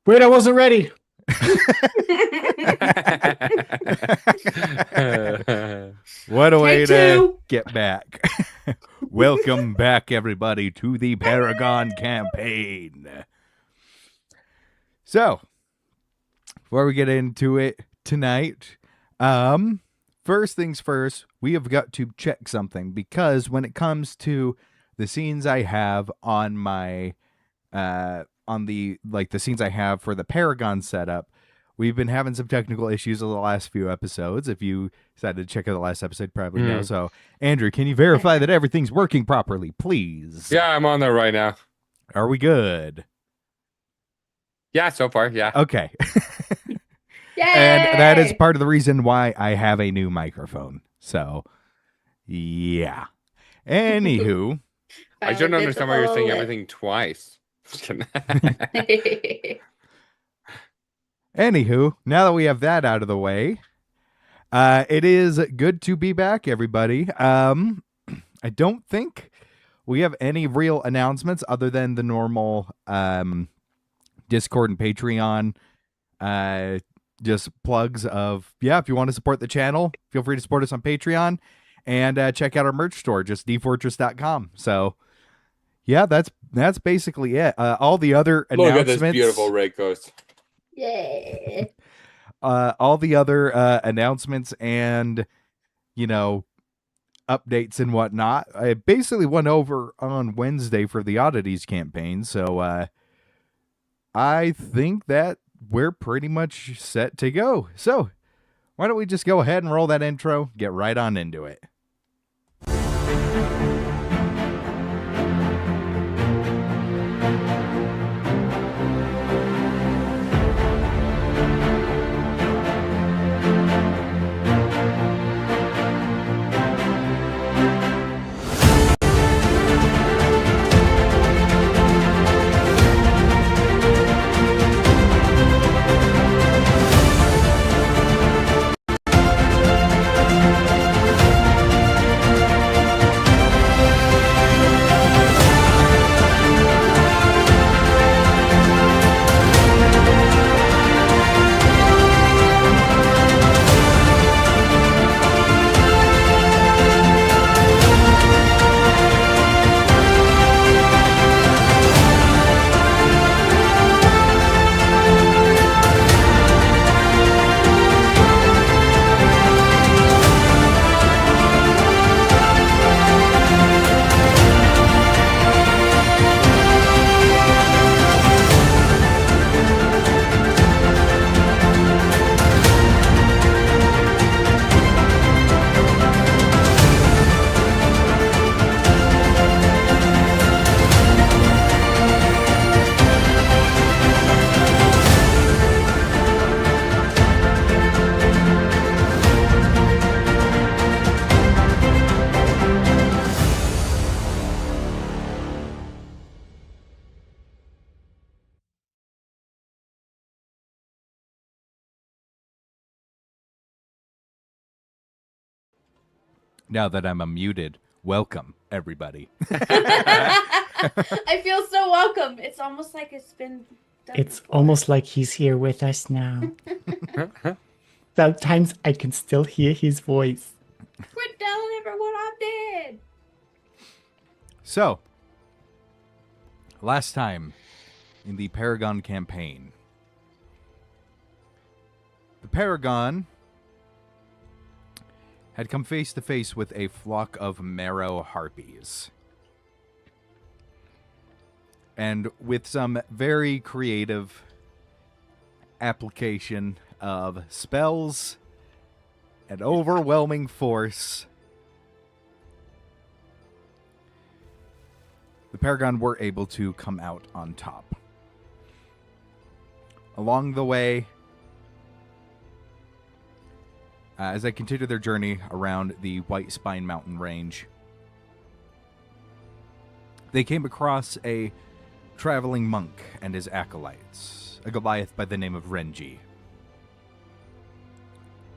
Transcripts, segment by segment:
Wait, I wasn't ready. What a way to get back. Welcome back, everybody, to the Paragon campaign. So, before we get into it tonight, first things first, we have got to check something, because when it comes to the scenes I have on my the scenes I have for the Paragon setup, we've been having some technical issues over the last few episodes. If you decided to check out the last episode, you probably know. So, Andrew, can you verify that everything's working properly, please? Yeah, I'm on there right now. Are we good? Yeah, so far, yeah. Okay. Yay! And that is part of the reason why I have a new microphone. So, yeah. Anywho. I don't understand why you're saying everything twice. Anywho, now that we have that out of the way, it is good to be back, everybody. I don't think we have any real announcements other than the normal Discord and Patreon just plugs of, if you want to support the channel, feel free to support us on Patreon, and check out our merch store, just D-Fourtress.com. So, yeah, that's basically it. All the other announcements. Look at this beautiful red ghost. Yeah. All the other announcements and, updates and whatnot, I basically went over on Wednesday for the Oddities campaign. So I think that we're pretty much set to go. So why don't we just go ahead and roll that intro, get right on into it. Now that I'm unmuted, welcome, everybody. I feel so welcome. It's almost like it's been done It's before. almost like he's here with us now. Sometimes I can still hear his voice. Quit telling everyone I'm dead. So, last time in the Paragon campaign, the Paragon had come face to face with a flock of marrow harpies. And with some very creative application of spells and overwhelming force, the Paragon were able to come out on top. Along the way, as they continued their journey around the White Spine Mountain Range, they came across a traveling monk and his acolytes, a Goliath by the name of Renji,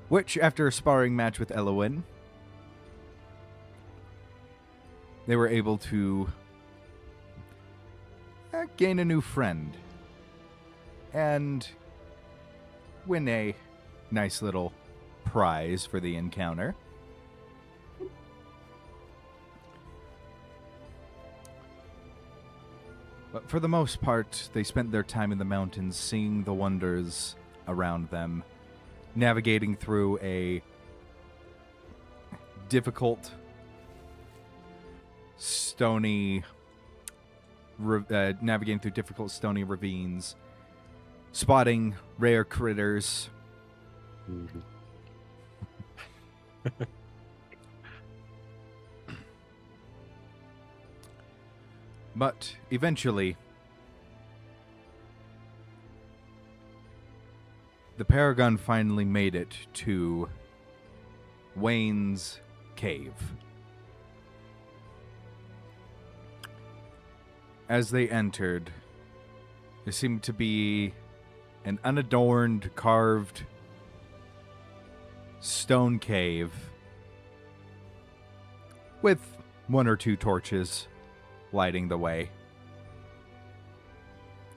which, after a sparring match with Elowen, they were able to gain a new friend and win a nice little prize for the encounter. But for the most part, they spent their time in the mountains seeing the wonders around them, navigating through a difficult, stony ravines, spotting rare critters. But eventually, the Paragon finally made it to Wayne's cave. As they entered, there seemed to be an unadorned, carved stone cave with one or two torches lighting the way.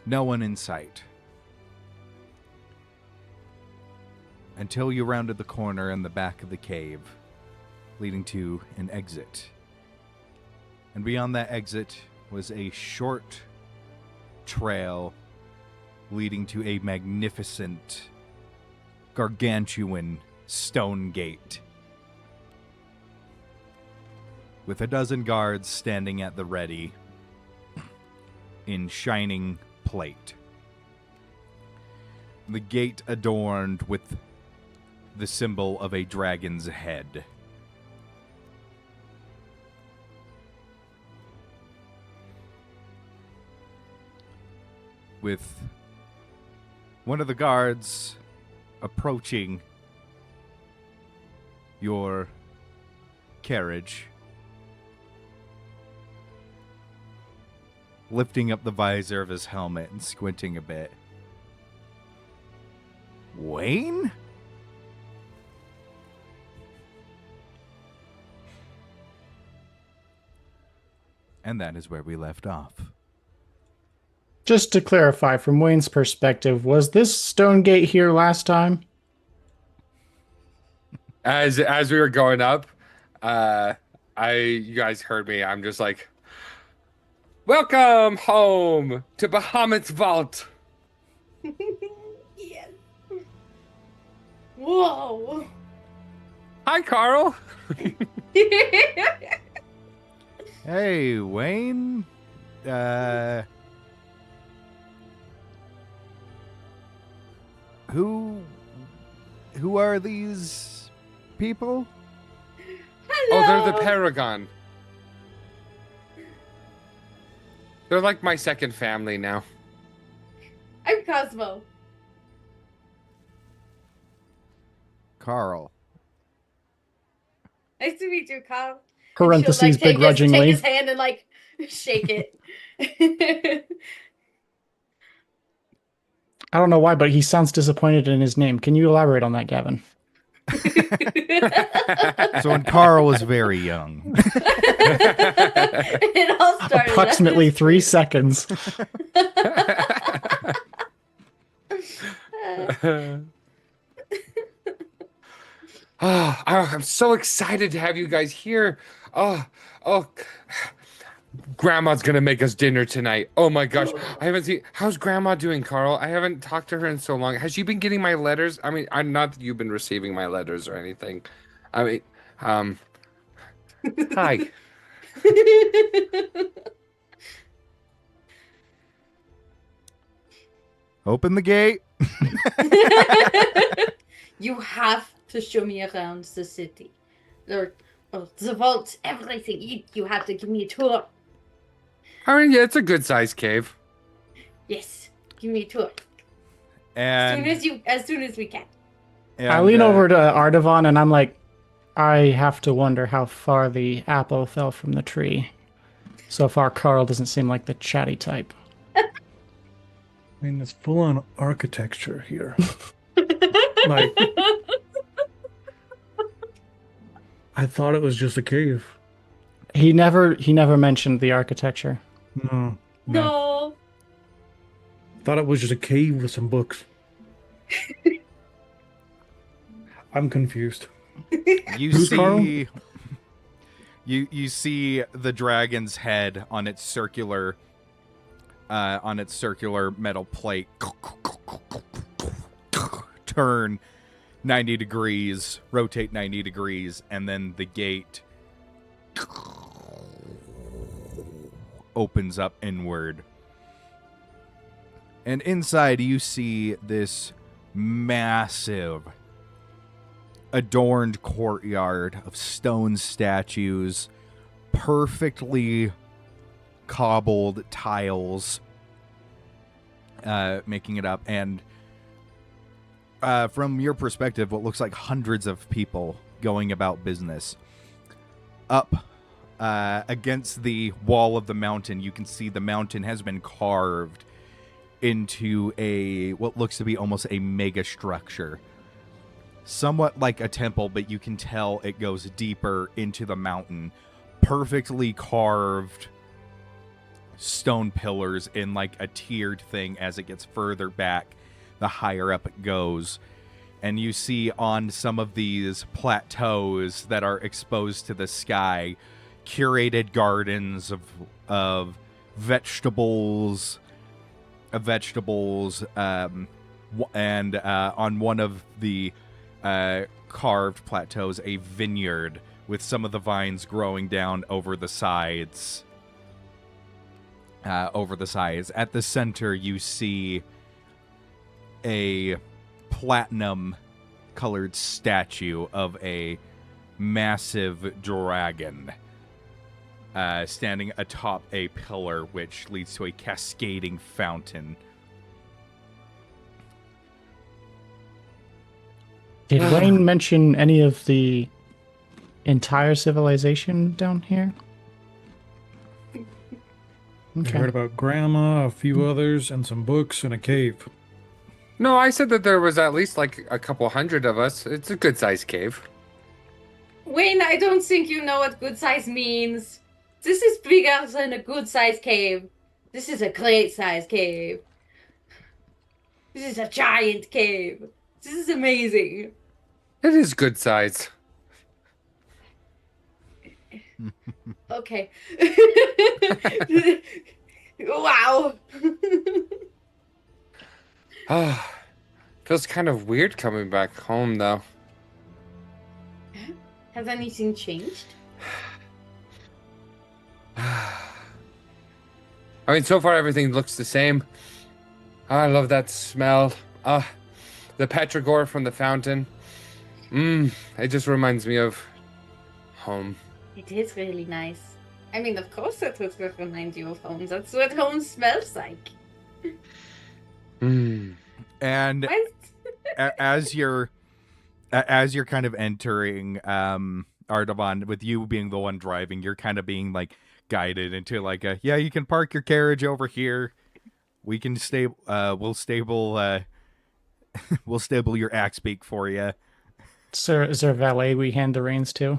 No one in sight. Until you rounded the corner in the back of the cave, leading to an exit. And beyond that exit was a short trail leading to a magnificent, gargantuan stone gate, with a dozen guards standing at the ready in shining plate. The gate adorned with the symbol of a dragon's head. With one of the guards approaching your carriage, lifting up the visor of his helmet and squinting a bit. Wayne? And that is where we left off. Just to clarify, from Wayne's perspective, was this stone gate here last time? As we were going up, you guys heard me. I'm just like, welcome home to Bahamut's vault. Yes. Whoa. Hi, Carl. Hey, Wayne. Who are these people? Hello. Oh, they're the Paragon. They're like my second family now. I'm Cosmo. Carl. Nice to meet you, Kyle. Parentheses And she'll, like, begrudgingly. take his hand and like shake it. I don't know why, but he sounds disappointed in his name. Can you elaborate on that, Gavin? So when Carl was very young. It all started Approximately 3 seconds. Oh, I'm so excited to have you guys here. Oh, oh, Grandma's gonna make us dinner tonight. Oh my gosh, I haven't seen. How's Grandma doing, Carl? I haven't talked to her in so long. Has she been getting my letters? I mean, I'm not that you've been receiving my letters or anything. I mean, um, hi. Open the gate. You have to show me around the city. Or the vaults, everything. You have to give me a tour. I mean, yeah, it's a good sized cave. Yes, give me a tour. And As soon as we can. I lean over to Ardavan and I'm like, I have to wonder how far the apple fell from the tree. So far, Carl doesn't seem like the chatty type. I mean, it's full on architecture here. Like, I thought it was just a cave. He never mentioned the architecture. No. No. Thought it was just a cave with some books. I'm confused. You Who's see Carl? you see the dragon's head on its circular metal plate turn 90 degrees, rotate 90 degrees, and then the gate opens up inward. And inside you see this massive adorned courtyard of stone statues, perfectly cobbled tiles making it up, and from your perspective, what looks like hundreds of people going about business. Up against the wall of the mountain, you can see the mountain has been carved into what looks to be almost a mega structure. Somewhat like a temple, but you can tell it goes deeper into the mountain. Perfectly carved stone pillars in like a tiered thing. As it gets further back, the higher up it goes. And you see on some of these plateaus that are exposed to the sky, curated gardens of vegetables, and on one of the carved plateaus, a vineyard with some of the vines growing down over the sides. At the center, you see a platinum-colored statue of a massive dragon standing atop a pillar, which leads to a cascading fountain. Did Wayne mention any of the entire civilization down here? I heard about Grandma, a few others, and some books and a cave. No, I said that there was at least like a couple hundred of us. It's a good sized cave. Wayne, I don't think you know what good size means. This is bigger than a good size cave. This is a great size cave. This is a giant cave. This is amazing. It is good size. Okay. Wow. Feels kind of weird coming back home, though. Has anything changed? I mean, so far everything looks the same. I love that smell. The petrogor from the fountain. It just reminds me of home. It is really nice. I mean, of course that would remind you of home. That's what home smells like. And What? as you're kind of entering Ardavan, with you being the one driving, you're kind of being like guided into like you can park your carriage over here. We can we'll stable your axe beak for you. Sir, is there a valet we hand the reins to?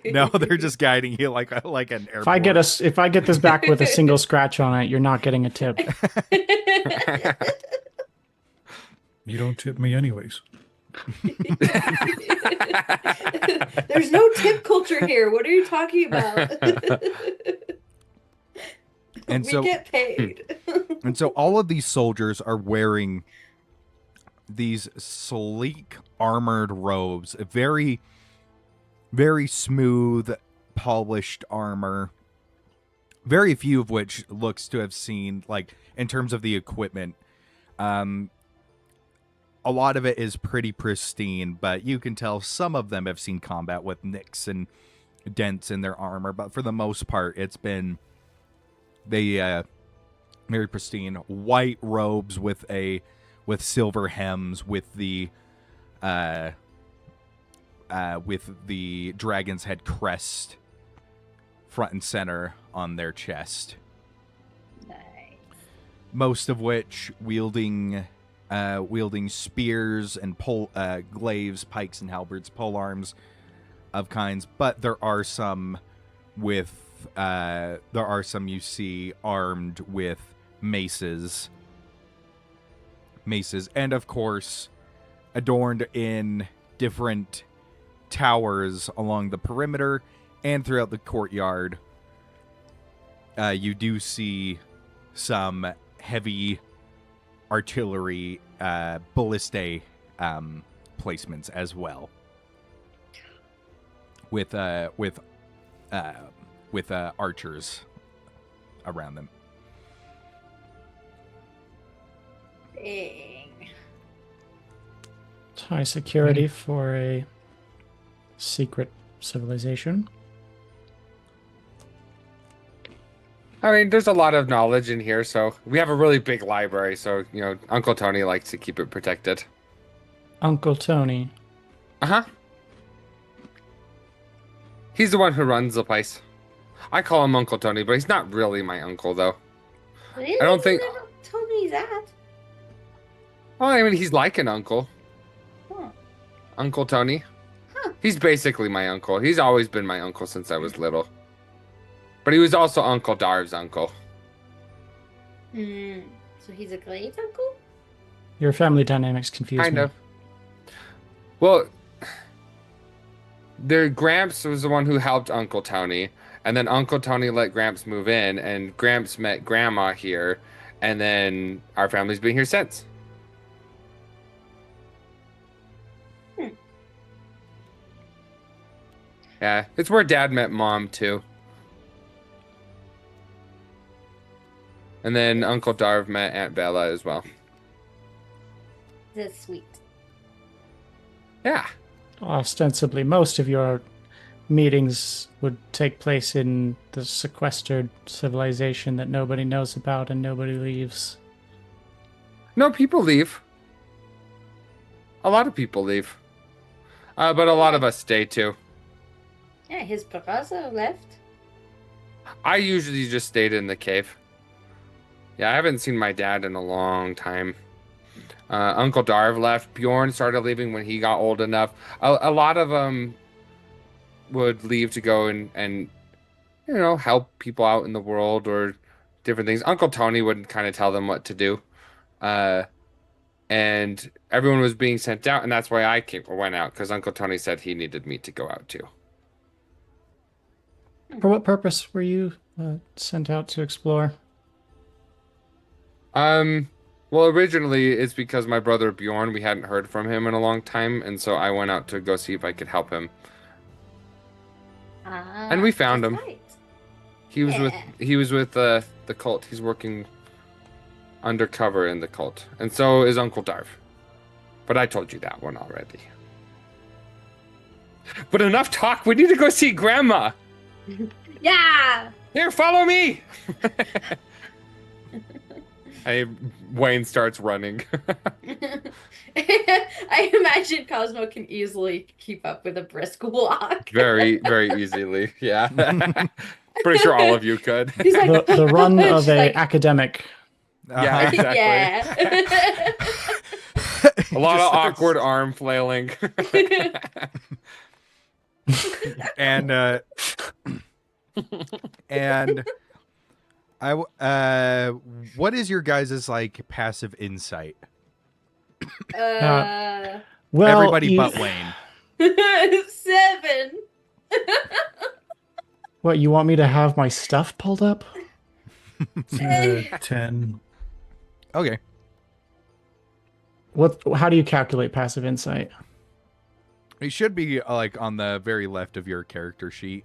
No, they're just guiding you like an airport. If I get this back with a single scratch on it, you're not getting a tip. You don't tip me anyways. There's no tip culture here. What are you talking about? And we get paid. And so all of these soldiers are wearing these sleek armored robes, a very, very smooth, polished armor. Very few of which looks to have seen, like, in terms of the equipment. A lot of it is pretty pristine, but you can tell some of them have seen combat with nicks and dents in their armor. But for the most part, it's been very pristine. White robes with silver hems, with the dragon's head crest front and center on their chest. Nice. Most of which wielding spears and glaives, pikes and halberds, polearms of kinds, but there are some you see armed with maces, and of course adorned in different towers along the perimeter and throughout the courtyard. You do see some heavy artillery ballistae placements as well, with archers around them. Dang. It's high security for a secret civilization. I mean, there's a lot of knowledge in here, so we have a really big library, so, Uncle Tony likes to keep it protected. Uncle Tony. Uh-huh. He's the one who runs the place. I call him Uncle Tony, but he's not really my uncle, though. Really? I don't think... Tell me that. Well, I mean, he's like an uncle. Huh. Uncle Tony. Huh. He's basically my uncle. He's always been my uncle since I was little. But he was also Uncle Darv's uncle. So he's a great uncle? Your family dynamics confuse me. Kind of. Well, their Gramps was the one who helped Uncle Tony, and then Uncle Tony let Gramps move in, and Gramps met Grandma here, and then our family's been here since. Yeah, it's where Dad met Mom, too. And then Uncle Darv met Aunt Bella as well. That's sweet. Yeah. Ostensibly, most of your meetings would take place in the sequestered civilization that nobody knows about and nobody leaves. No, people leave. A lot of people leave. But a lot of us stay, too. Yeah, his brother left. I usually just stayed in the cave. Yeah, I haven't seen my dad in a long time. Uncle Darv left. Bjorn started leaving when he got old enough. A lot of them would leave to go and help people out in the world or different things. Uncle Tony would kind of tell them what to do. And everyone was being sent out, and that's why I went out, because Uncle Tony said he needed me to go out too. For what purpose were you sent out to explore? Well, originally it's because my brother Bjorn, we hadn't heard from him in a long time, and so I went out to go see if I could help him. And we found him. Right. He was with the cult. He's working undercover in the cult, and so is Uncle Darv. But I told you that one already. But enough talk. We need to go see Grandma. Yeah. Here, follow me. Wayne starts running. I imagine Cosmo can easily keep up with a brisk walk. Very, very easily. Yeah. Pretty sure all of you could. He's like The run of a like- academic. Yeah, exactly. Yeah. A lot Just of starts- awkward arm flailing. and and what is your guys' like passive insight? Well, Everybody you, but Wayne. 7. what, you want me to have my stuff pulled up? 10. Okay. How do you calculate passive insight? It should be like on the very left of your character sheet.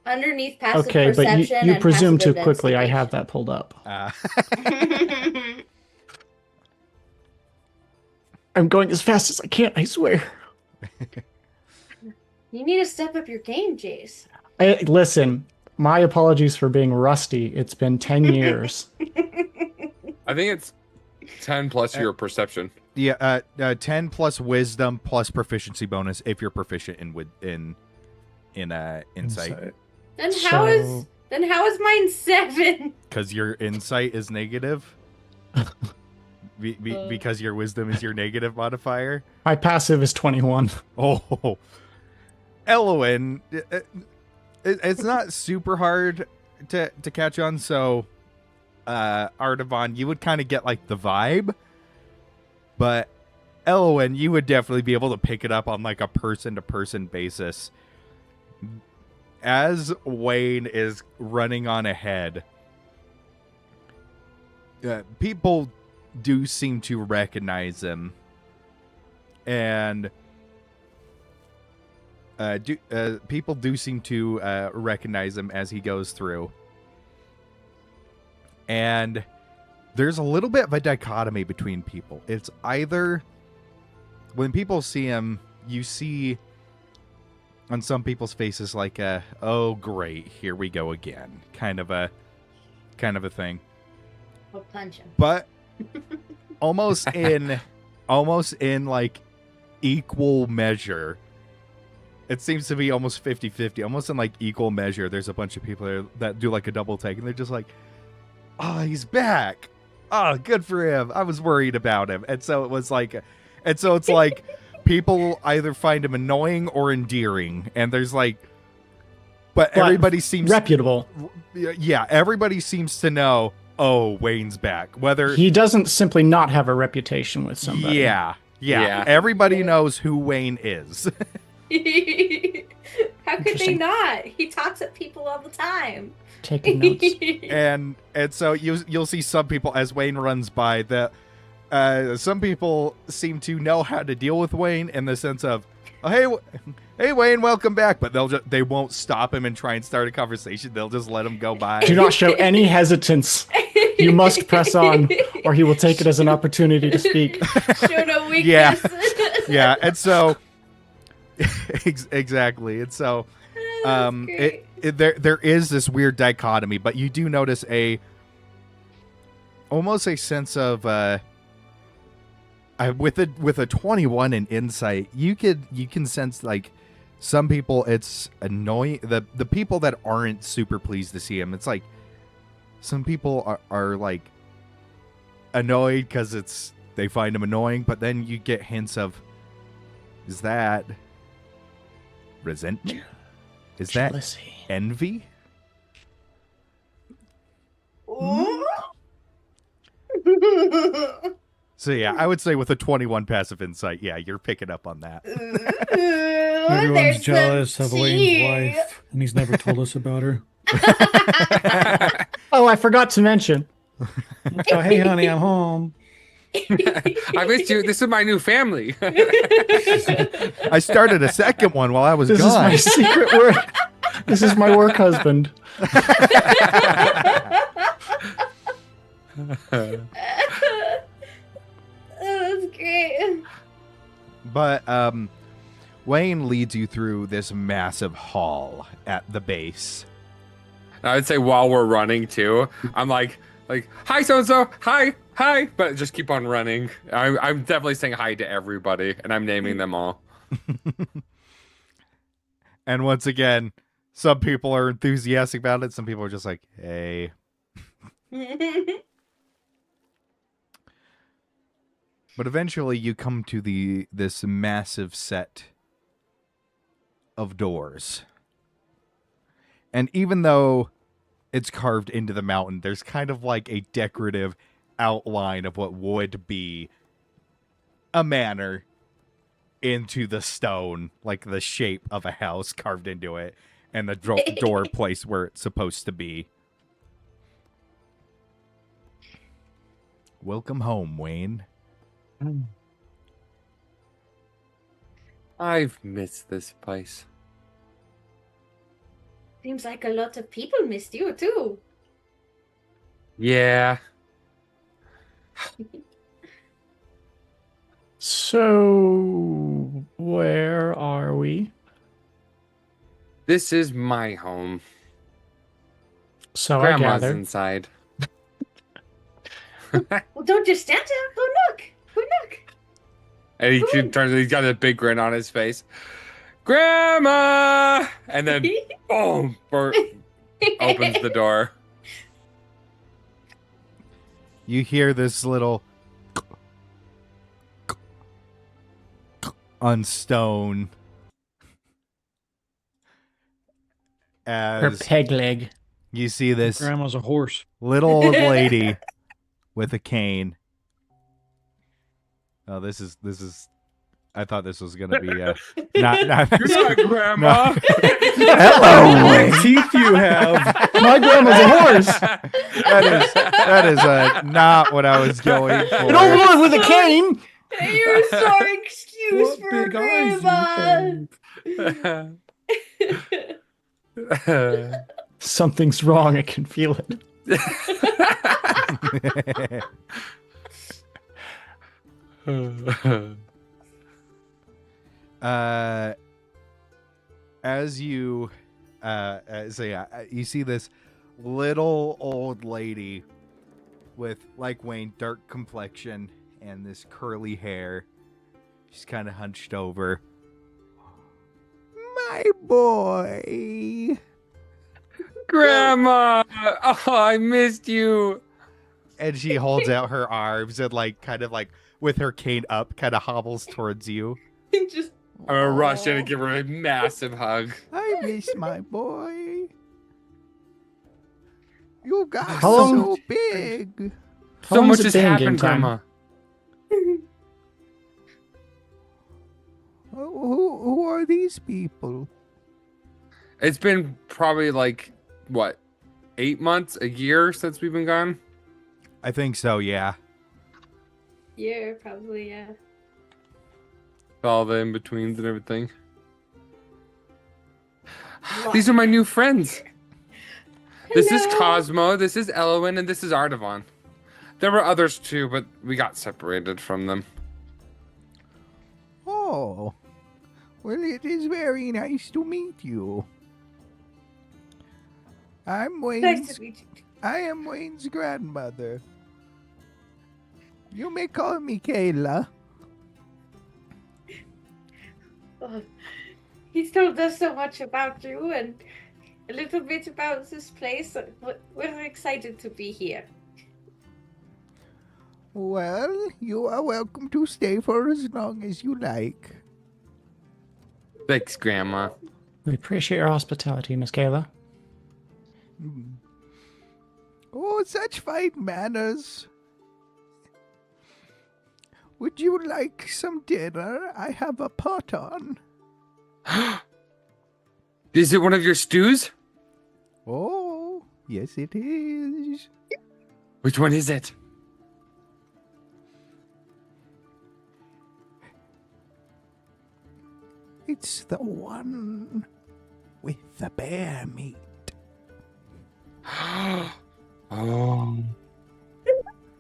Underneath passive Okay, but perception you and presume too passive quickly. I have investigation. that pulled up. I'm going as fast as I can, I swear. You need to step up your game, Jace. Listen, my apologies for being rusty. It's been 10 years. I think it's 10 plus your perception. Yeah, 10 plus wisdom plus proficiency bonus if you're proficient in insight. Then how is mine 7? Because your insight is negative. Because your wisdom is your negative modifier. My passive is 21. Oh, Elwyn, it's not super hard to catch on. So, Artavan, you would kind of get like the vibe, but Elwyn, you would definitely be able to pick it up on like a person-to-person basis. As Wayne is running on ahead, people do seem to recognize him, and people do seem to recognize him as he goes through. And there's a little bit of a dichotomy between people. It's either when people see him, you see on some people's faces like a, oh great, here we go again, kind of a thing. I'll punch him. But almost in like equal measure, it seems to be almost 50-50, almost in like equal measure. There's a bunch of people there that do like a double take, and they're just like, oh, he's back. Oh, good for him. I was worried about him. And so it's like people either find him annoying or endearing. And there's like, but everybody seems reputable. Yeah, everybody seems to know, oh, Wayne's back. Whether he doesn't simply not have a reputation with somebody. Yeah. Yeah. Everybody knows who Wayne is. How could they not? He talks at people all the time. Taking notes. and so you'll see some people as Wayne runs by that some people seem to know how to deal with Wayne in the sense of, oh, hey Wayne, welcome back, but they won't stop him and try and start a conversation. They'll just let him go by. Do not show any hesitance. You must press on, or he will take it as an opportunity to speak. Show no weakness. Yeah, and so exactly, and so there is this weird dichotomy, but you do notice almost a sense of with a 21 in insight, you can sense like some people it's annoying, the people that aren't super pleased to see him. It's like some people are like annoyed because they find him annoying, but then you get hints of, is that resentment? Is that Jealousy. envy? So yeah, I would say with a 21 passive insight, yeah, you're picking up on that. Everyone's jealous of Wayne's wife, and he's never told us about her. Oh, I forgot to mention. Oh, hey, honey, I'm home. I missed you. This is my new family. I started a second one while I was This gone. is my secret work. This is my work husband. That's great. But Wayne leads you through this massive hall at the base. I would say while we're running too, I'm like, hi so and so, hi, but just keep on running. I'm definitely saying hi to everybody, and I'm naming them all. And once again, some people are enthusiastic about it. Some people are just like, hey. But eventually you come to this massive set of doors. And even though it's carved into the mountain, there's kind of like a decorative outline of what would be a manor into the stone, like the shape of a house carved into it, and the door place where it's supposed to be. Welcome home, Wayne. I've missed this place. Seems like a lot of people missed you too. Yeah. So, where are we? This is my home. So Grandma's I gather. inside. Well, don't just stand there. Go look. Go look. And he turns. He's got a big grin on his face. Grandma! And then, boom! Opens the door. You hear this little on stone Her as peg leg. you see this Grandma's a horse. little old lady with a cane. Oh, this is. I thought this was gonna be not. You're not Grandma. Hello, Wayne. Teeth you have. My grandma's a horse. That is not what I was going for. An old woman with a cane. You're so excuse What for big eyes you Grandma. Something's wrong. I can feel it. As you you see this little old lady with, like Wayne, dark complexion and this curly hair. She's kind of hunched over. My boy. Grandma! Oh, I missed you. And she holds out her arms and kind of with her cane up, kind of hobbles towards you. Just I'm gonna rush in and give her a massive hug. I miss my boy. You got How long- so big. How So long much has has it been, happened, game time? Grandma. Who are these people? It's been probably what, 8 months, a year since we've been gone? I think so, yeah. yeah, probably yeah. All the in-betweens and everything. These are my new friends. This is Hello. Cosmo, this is Elowen, and this is Ardavan. There were others too, but we got separated from them. Oh. Well, it is very nice to meet you. Nice to meet you. I am Wayne's grandmother. You may call me Kayla. Oh, he's told us so much about you and a little bit about this place. We're excited to be here. Well, you are welcome to stay for as long as you like. Thanks, Grandma. We appreciate your hospitality, Miss Kayla. Oh, such fine manners. Would you like some dinner? I have a pot on. Is it one of your stews? Oh, yes it is. Which one is it? It's the one with the bear meat. Oh. Knowing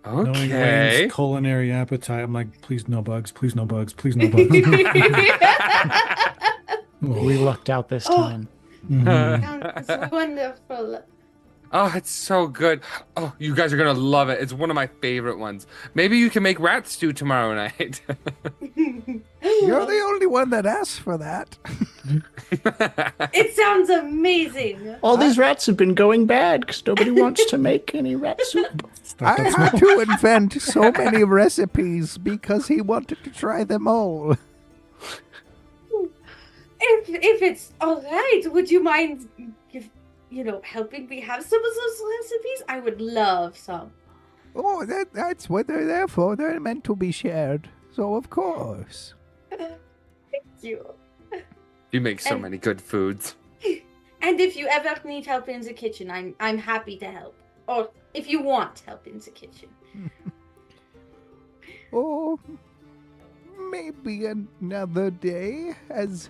Okay. Wayne's culinary appetite, I'm like, please no bugs, please no bugs, please no bugs. We lucked out this Oh. time. Mhm. Sounds wonderful. Oh, it's so good. Oh, you guys are gonna love it. It's one of my favorite ones. Maybe you can make rat stew tomorrow night. You're the only one that asked for that. It sounds amazing. All these rats have been going bad because nobody wants to make any rat soup. I had to invent so many recipes because he wanted to try them all. If it's all right, would you mind, helping me have some of those recipes? I would love some. Oh, that's what they're there for. They're meant to be shared. So, of course. Thank you. You make so many good foods. And if you ever need help in the kitchen, I'm happy to help. Or if you want help in the kitchen. Oh, maybe another day, as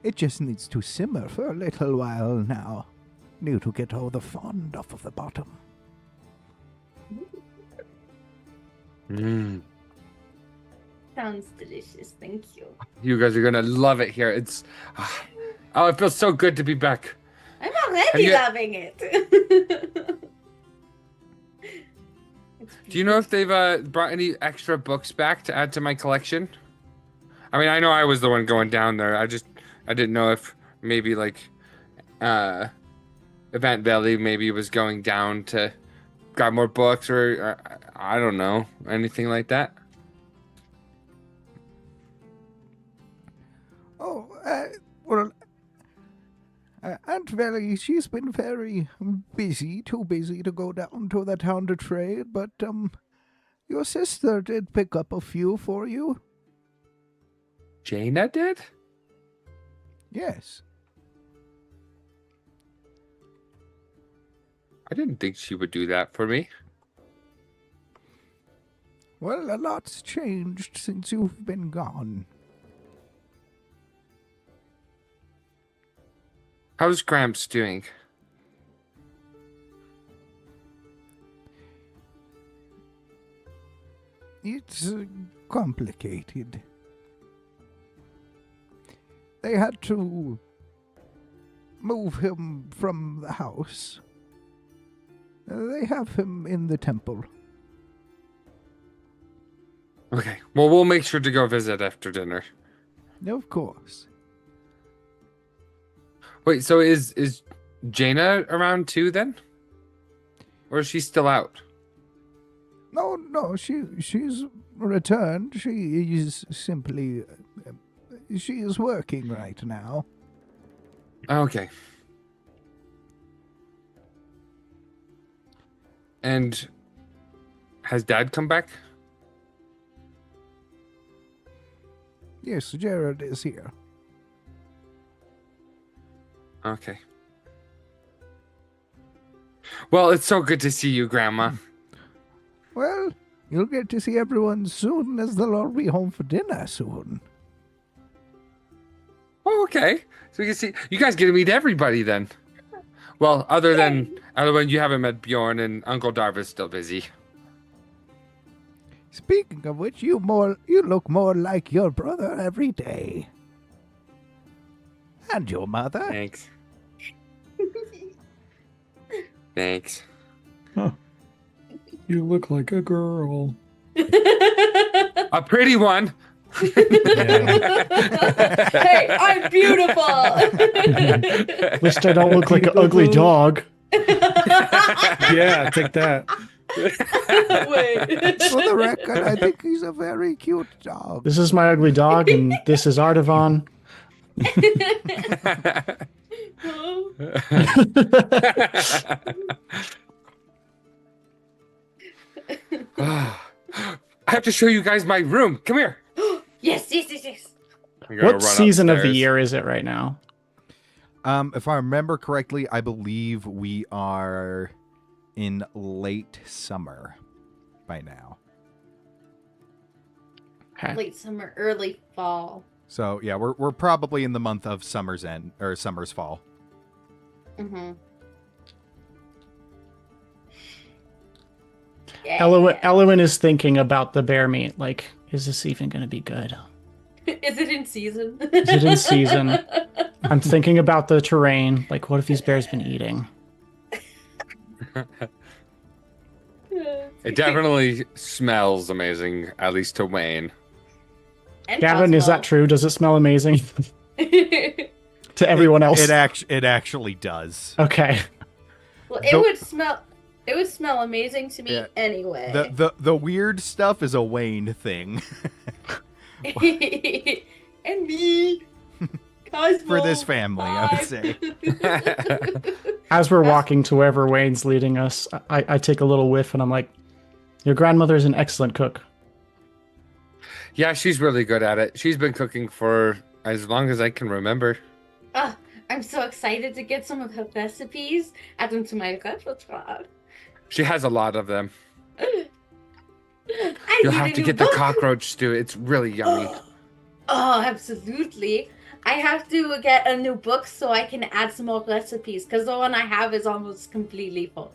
it just needs to simmer for a little while now. Need to get all the fond off of the bottom. Mm. Sounds delicious. Thank you. You guys are gonna love it here. It feels so good to be back. I'm already loving it. Do you know if they've brought any extra books back to add to my collection? I mean, I know I was the one going down there. I didn't know if maybe like Event Valley maybe was going down to got more books or I don't know, anything like that. Oh, well, Aunt Valley, she's been very busy, too busy to go down to the town to trade, but, your sister did pick up a few for you. Jaina did? Yes. I didn't think she would do that for me. Well, a lot's changed since you've been gone. How's Gramps doing? It's complicated. They had to move him from the house. They have him in the temple. Okay. Well, we'll make sure to go visit after dinner. Of course. Wait, so is Jaina around too then? Or is she still out? No, she's returned. She is simply... she is working right now. Okay. And has Dad come back? Yes, Jared is here. Okay. Well, it's so good to see you, Grandma. Well, you'll get to see everyone soon, as they'll all be home for dinner soon. Oh, okay. So we can see you guys get to meet everybody then. Well, other than you haven't met Bjorn and Uncle Darva's still busy. Speaking of which, you look more like your brother every day. And your mother. Thanks. Thanks. Huh. You look like a girl. A pretty one. Hey, I'm beautiful. At least I don't look like an ugly dog. Yeah, take that. Wait. For the record, I think he's a very cute dog. This is my ugly dog, and this is Artavan. I have to show you guys my room. Come here. Yes. What season of the year is it right now? If I remember correctly, I believe we are in late summer by now. Okay. Late summer, early fall. So yeah, we're probably in the month of summer's end or summer's fall. Mm-hmm. Yeah. Elwyn is thinking about the bear meat. Like, is this even going to be good? Is it in season? Is it in season? I'm thinking about the terrain. Like, what have these bears been eating? It definitely smells amazing, at least to Wayne. And Gavin, is that Cosmo. true? Does it smell amazing to everyone else? It actually does. Okay. Well, The- it would smell amazing to me Yeah. anyway. The weird stuff is a Wayne thing And me. Cosmo. for this family, I would say. As we're walking to wherever Wayne's leading us, I take a little whiff and I'm like, your grandmother is an excellent cook. Yeah, she's really good at it. She's been cooking for as long as I can remember. Ah, I'm so excited to get some of her recipes, add them to my repertoire. She has a lot of them. I You'll need have a to new get the book. cockroach stew. It's really yummy. Oh, absolutely. I have to get a new book so I can add some more recipes because the one I have is almost completely full.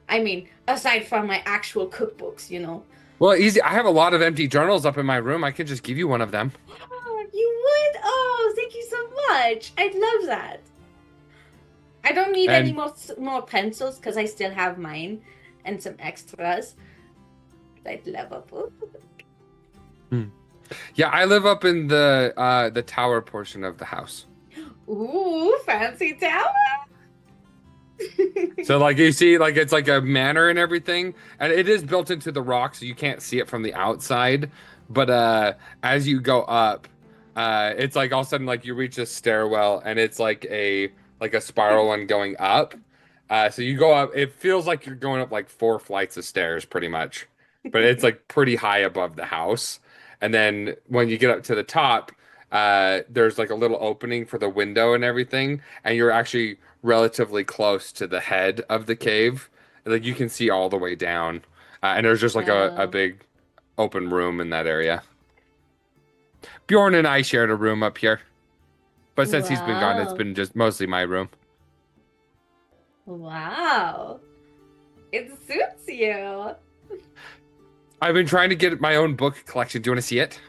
I mean, aside from my actual cookbooks, you know. Well, easy. I have a lot of empty journals up in my room. I can just give you one of them. Oh, you would? Oh, thank you so much. I'd love that. I don't need any more pencils because I still have mine and some extras. I'd love a book. Yeah, I live up in the tower portion of the house. Ooh, fancy tower. So like you see, like it's like a manor and everything, and it is built into the rock, so you can't see it from the outside. But as you go up, it's like all of a sudden like you reach a stairwell, and it's like a spiral one going up. So you go up. It feels like you're going up like 4 flights of stairs, pretty much, but it's like pretty high above the house. And then when you get up to the top, there's like a little opening for the window and everything, and you're actually relatively close to the head of the cave. Like you can see all the way down, and there's just like a Wow. big open room in that area. Bjorn and I shared a room up here, but since he's been gone, it's Wow. been just mostly my room. Wow. It suits you. I've been trying to get my own book collection. Do you want to see it?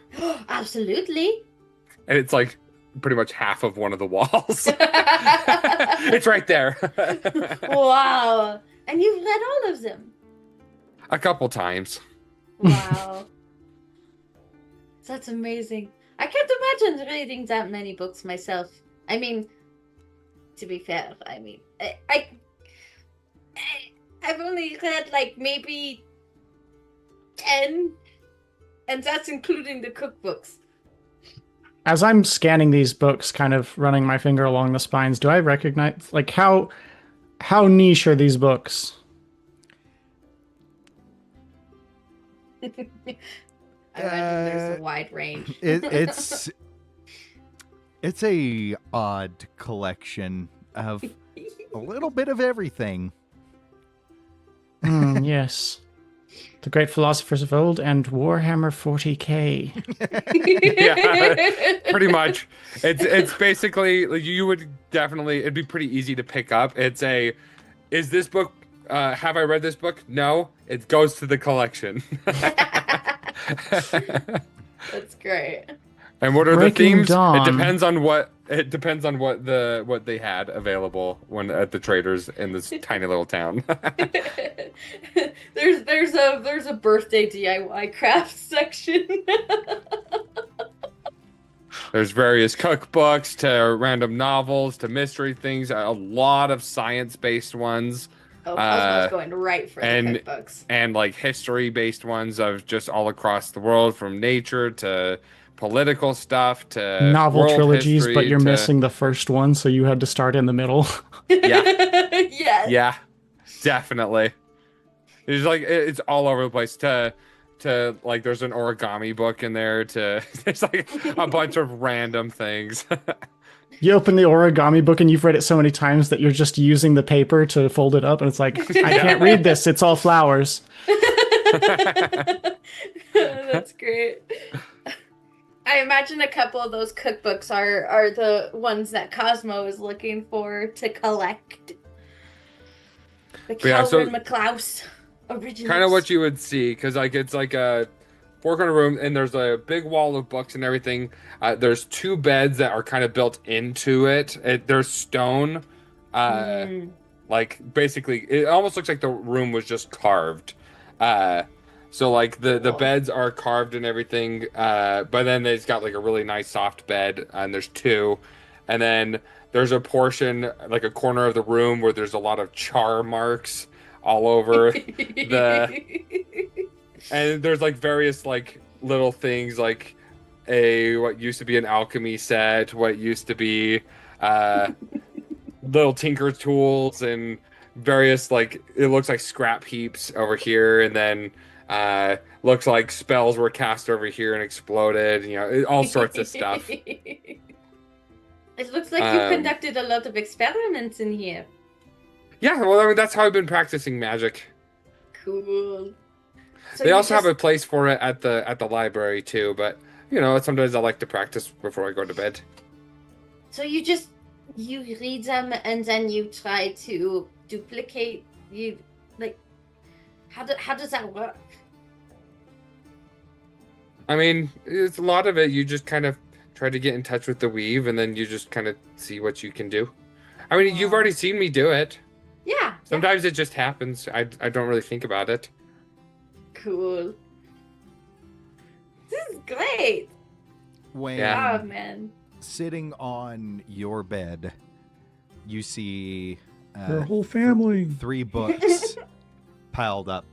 Absolutely. And it's like pretty much half of one of the walls. It's right there. Wow. And you've read all of them. A couple times. Wow. That's amazing. I can't imagine reading that many books myself. I mean, to be fair, I mean, I've only read like maybe 10, and that's including the cookbooks. As I'm scanning these books, kind of running my finger along the spines, do I recognize like how niche are these books? I imagine there's a wide range. It's a odd collection of a little bit of everything. Yes. The great philosophers of old and Warhammer 40K. Yeah, pretty much. It's basically like, you would definitely, it'd be pretty easy to pick up. Is this book, have I read this book? No, it goes to the collection. That's great. And what are Breaking the themes? Dawn. It depends on what they had available when at the traders in this tiny little town. there's a birthday DIY craft section. There's various cookbooks to random novels to mystery things, a lot of science-based ones. Oh, Cosmo's going right for and- the cookbooks. And like history-based ones of just all across the world, from nature to political stuff to Novel world trilogies, history but you're to- missing the first one, so you had to start in the middle. Yeah. Yes. Yeah, definitely. It's like it's all over the place. To like, there's an origami book in there. There's like a bunch of random things. You open the origami book and you've read it so many times that you're just using the paper to fold it up, and it's like, I can't read this. It's all flowers. That's great. I imagine a couple of those cookbooks are the ones that Cosmo is looking for to collect. The Yeah, so- Calvin McClouse originals. Kind of what you would see, because like it's like a 4-corner room, and there's a big wall of books and everything. There's 2 beds that are kind of built into it. There's stone. Like basically, it almost looks like the room was just carved. So like the beds are carved and everything. But then it's got like a really nice soft bed, and there's two, and then there's a portion like a corner of the room where there's a lot of char marks all over and there's like various like little things like what used to be an alchemy set, what used to be little tinker tools, and various like it looks like scrap heaps over here, and then looks like spells were cast over here and exploded, all sorts of stuff. It looks like you conducted a lot of experiments in here. Yeah, well, I mean, that's how I've been practicing magic. Cool. So they also have a place for it at the library too, but sometimes I like to practice before I go to bed. So you read them and then you try to duplicate how does that work? I mean, it's a lot of it. You just kind of try to get in touch with the weave, and then you just kind of see what you can do. I mean, you've already seen me do it. Yeah. Sometimes it just happens. I don't really think about it. Cool. This is great. When Oh man. sitting on your bed, you see Your whole family. 3 books piled up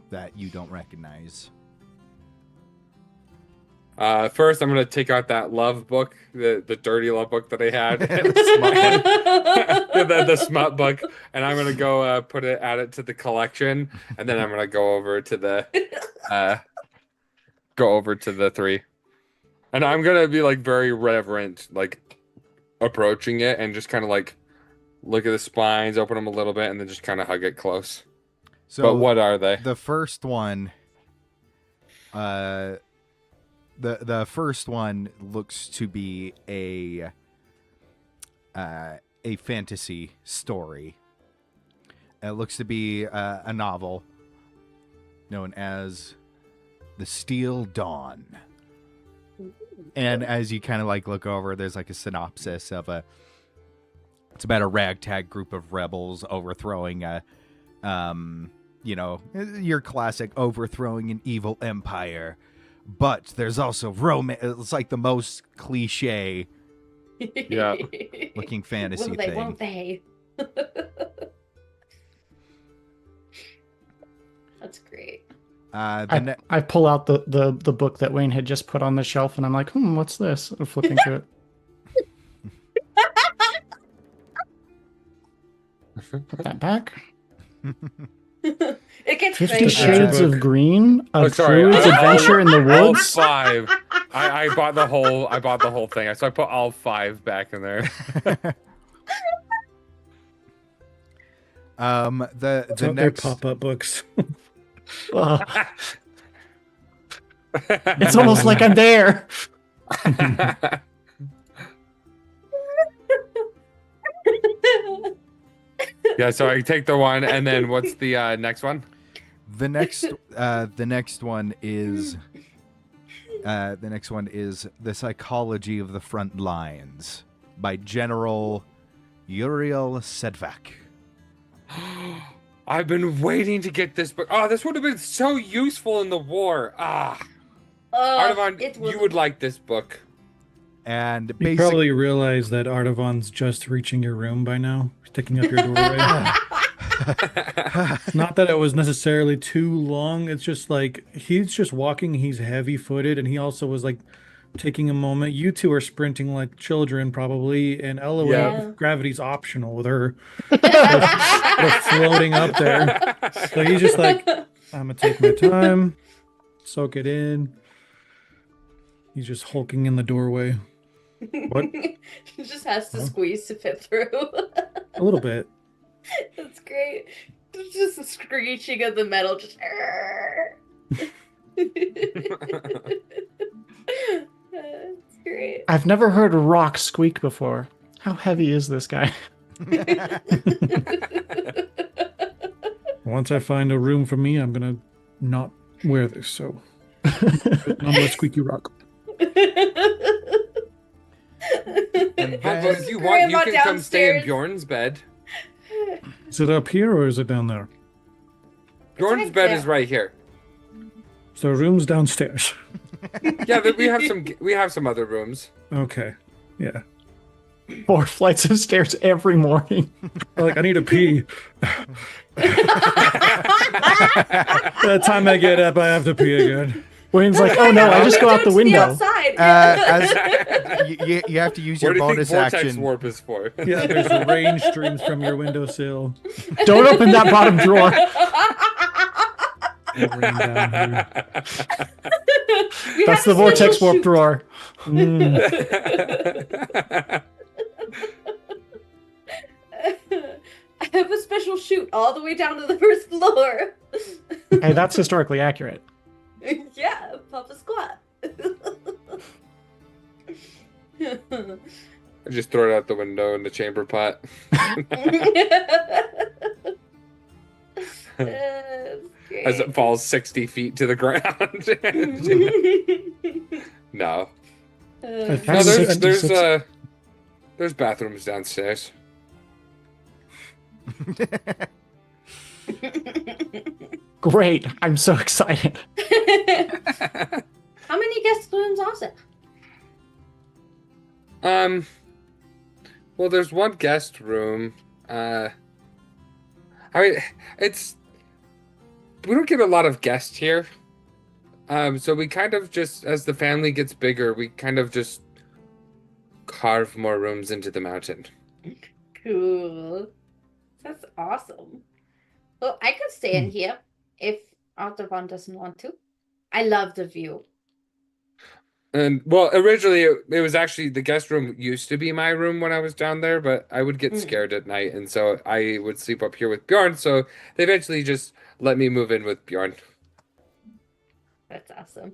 that you don't recognize. First, I'm gonna take out that love book, the dirty love book that I had, the smut book, and I'm gonna go add it to the collection, and then I'm gonna go over to the 3, and I'm gonna be like very reverent, like approaching it, and just kind of like look at the spines, open them a little bit, and then just kind of hug it close. So but what are they? The first one, the first one looks to be a fantasy story. It looks to be a novel known as The Steel Dawn. And as you kind of like look over, there's like a synopsis of it's about a ragtag group of rebels overthrowing your classic overthrowing an evil empire. But there's also romance. It's like the most cliche looking fantasy thing. Won't they? That's great. I pull out the book that Wayne had just put on the shelf, and I'm like, what's this? I'm flipping through it. Put that back. It gets 50 crazy. Shades of Green, a sorry, druid's adventure in the All woods. 5. I bought the whole thing. So I put all 5 back in there. The They're next pop-up books. It's almost like I'm there. Yeah, so I take the one, and then what's the next one? the next one is The Psychology of the Front Lines by General Uriel Sedvak. I've been waiting to get this book. Oh, this would have been so useful in the war. Artavan, you would like this book. And You basically, probably realize that Artavan's just reaching your room by now, sticking up your doorway. Not that it was necessarily too long. It's just like he's just walking. He's heavy-footed, and he also was like taking a moment. You two are sprinting like children, probably, and Ella, gravity's optional with her. They're floating up there. So he's just like, I'm gonna take my time, soak it in. He's just hulking in the doorway. What? He just has to squeeze to fit through. A little bit. That's great. It's just the screeching of the metal. Just. That's great. I've never heard a rock squeak before. How heavy is this guy? Once I find a room for me, I'm gonna not wear this. So I'm gonna squeaky rock. and But then, if you want, you Grandma can come stay in downstairs. Bjorn's bed. Is it up here or is it down there? Jordan's right bed there. is right here. So room's downstairs. Yeah, we have some other rooms. Okay. Yeah. 4 flights of stairs every morning. Like, I need to pee. By the time I get up, I have to pee again. Wayne's like, oh no, I just go out the window. Outside. You have to use What your do you bonus think vortex action. warp is for? Yeah, there's rain streams from your windowsill. Don't open that bottom drawer. Rain down here. That's the vortex warp drawer. I have a special chute all the way down to the first floor. Hey, that's historically accurate. Yeah, Papa Squat. I just throw it out the window in the chamber pot. As it falls 60 feet to the ground. No. No, That's there's bathrooms downstairs. Great. I'm so excited. How many guest rooms are there? Well, there's one guest room. I mean, we don't get a lot of guests here. So we kind of just, as the family gets bigger, we kind of just carve more rooms into the mountain. Cool. That's awesome. Well, I could stay in here if Artavan doesn't want to. I love the view. And well, originally it was actually the guest room used to be my room when I was down there, but I would get scared at night, and so I would sleep up here with Bjorn. So they eventually just let me move in with Bjorn. That's awesome.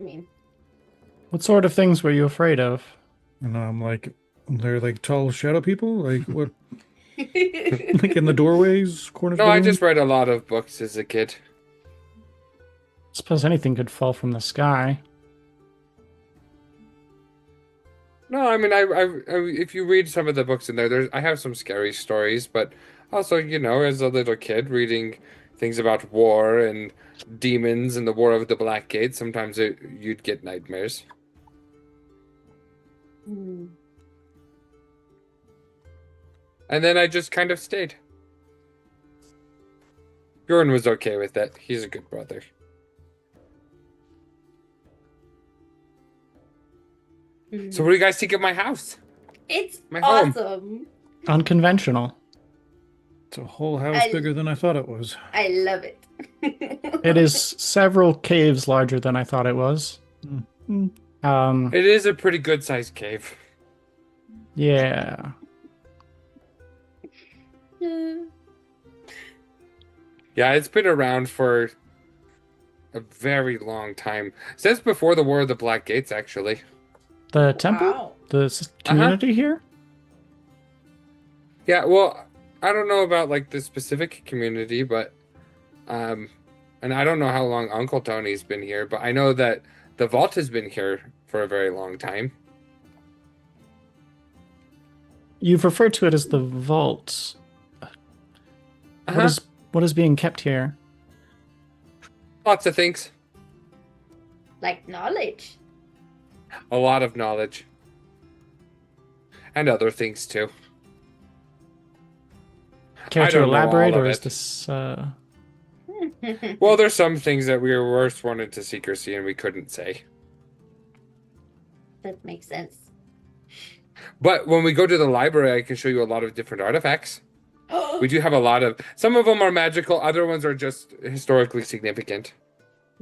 I mean, What sort of things were you afraid of? And I'm like, they're like tall shadow people? Like what? Like in the doorways, corners? No, of the I room? just read a lot of books as a kid. Suppose anything could fall from the sky. No, I mean, I if you read some of the books in there, I have some scary stories, but also, as a little kid reading things about war and demons and the War of the Black Gate, sometimes you'd get nightmares. hmm. And then I just kind of stayed. Bjorn was okay with that. He's a good brother. So what do you guys think of my house? It's My home. awesome. Unconventional. It's a whole house I- bigger than I thought it was. I love it. It is several caves larger than I thought it was. It is a pretty good sized cave. Yeah. Yeah, it's been around for a very long time. Since before the War of the Black Gates, actually. The temple? Wow. The community here? Yeah, well, I don't know about like the specific community, but and I don't know how long Uncle Tony's been here, but I know that the vault has been here for a very long time. You've referred to it as the vault. Uh-huh. What is being kept here? Lots of things. Like knowledge. A lot of knowledge. And other things too. Care I to don't know all elaborate, of or is it. this? Well, there's some things that we were sworn into secrecy and we couldn't say. That makes sense. But when we go to the library, I can show you a lot of different artifacts. We do have a lot of. Some of them are magical. Other ones are just historically significant.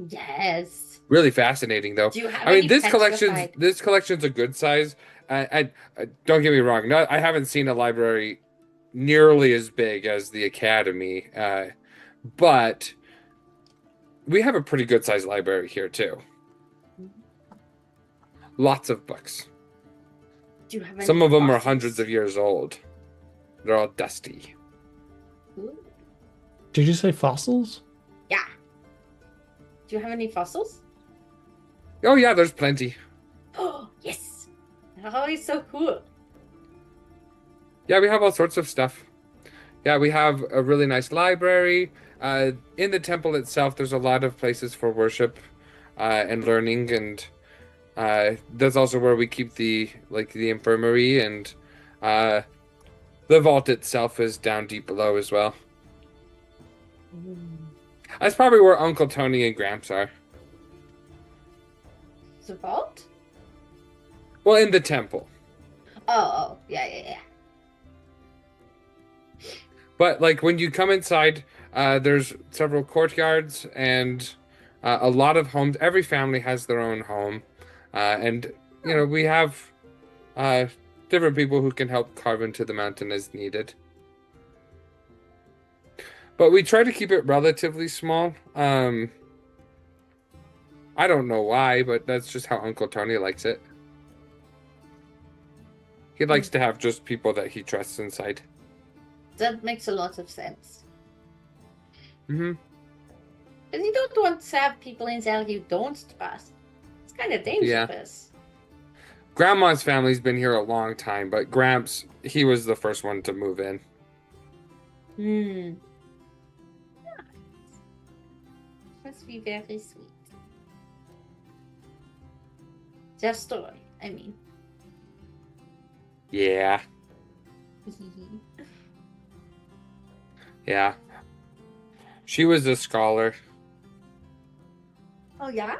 Yes. Really fascinating, though. Do you have I mean, any this petrified- collection's a good size. I don't get me wrong. No, I haven't seen a library nearly as big as the Academy, but we have a pretty good sized library here too. Lots of books. Do you have any Some of them are fossils? hundreds of years old. They're all dusty. Ooh. Did you say fossils? Yeah. Do you have any fossils? Oh yeah, there's plenty. Oh, yes. They're always so cool. Yeah, we have all sorts of stuff. Yeah, we have a really nice library. In the temple itself, there's a lot of places for worship and learning, and that's also where we keep the infirmary, and the vault itself is down deep below as well. That's probably where Uncle Tony and Gramps are. The vault? Well, in the temple. Oh, yeah. But like when you come inside, there's several courtyards and a lot of homes. Every family has their own home, and we have different people who can help carve into the mountain as needed. But we try to keep it relatively small. I don't know why, but that's just how Uncle Tony likes it. He likes to have just people that he trusts inside. That makes a lot of sense. Mm-hmm. But you don't want to have people inside you don't trust. It's kind of dangerous. Grandma's family's been here a long time, but Gramps, he was the first one to move in. Hmm. Must be very sweet. Their story, I mean. Yeah. Yeah. She was a scholar. Oh, yeah?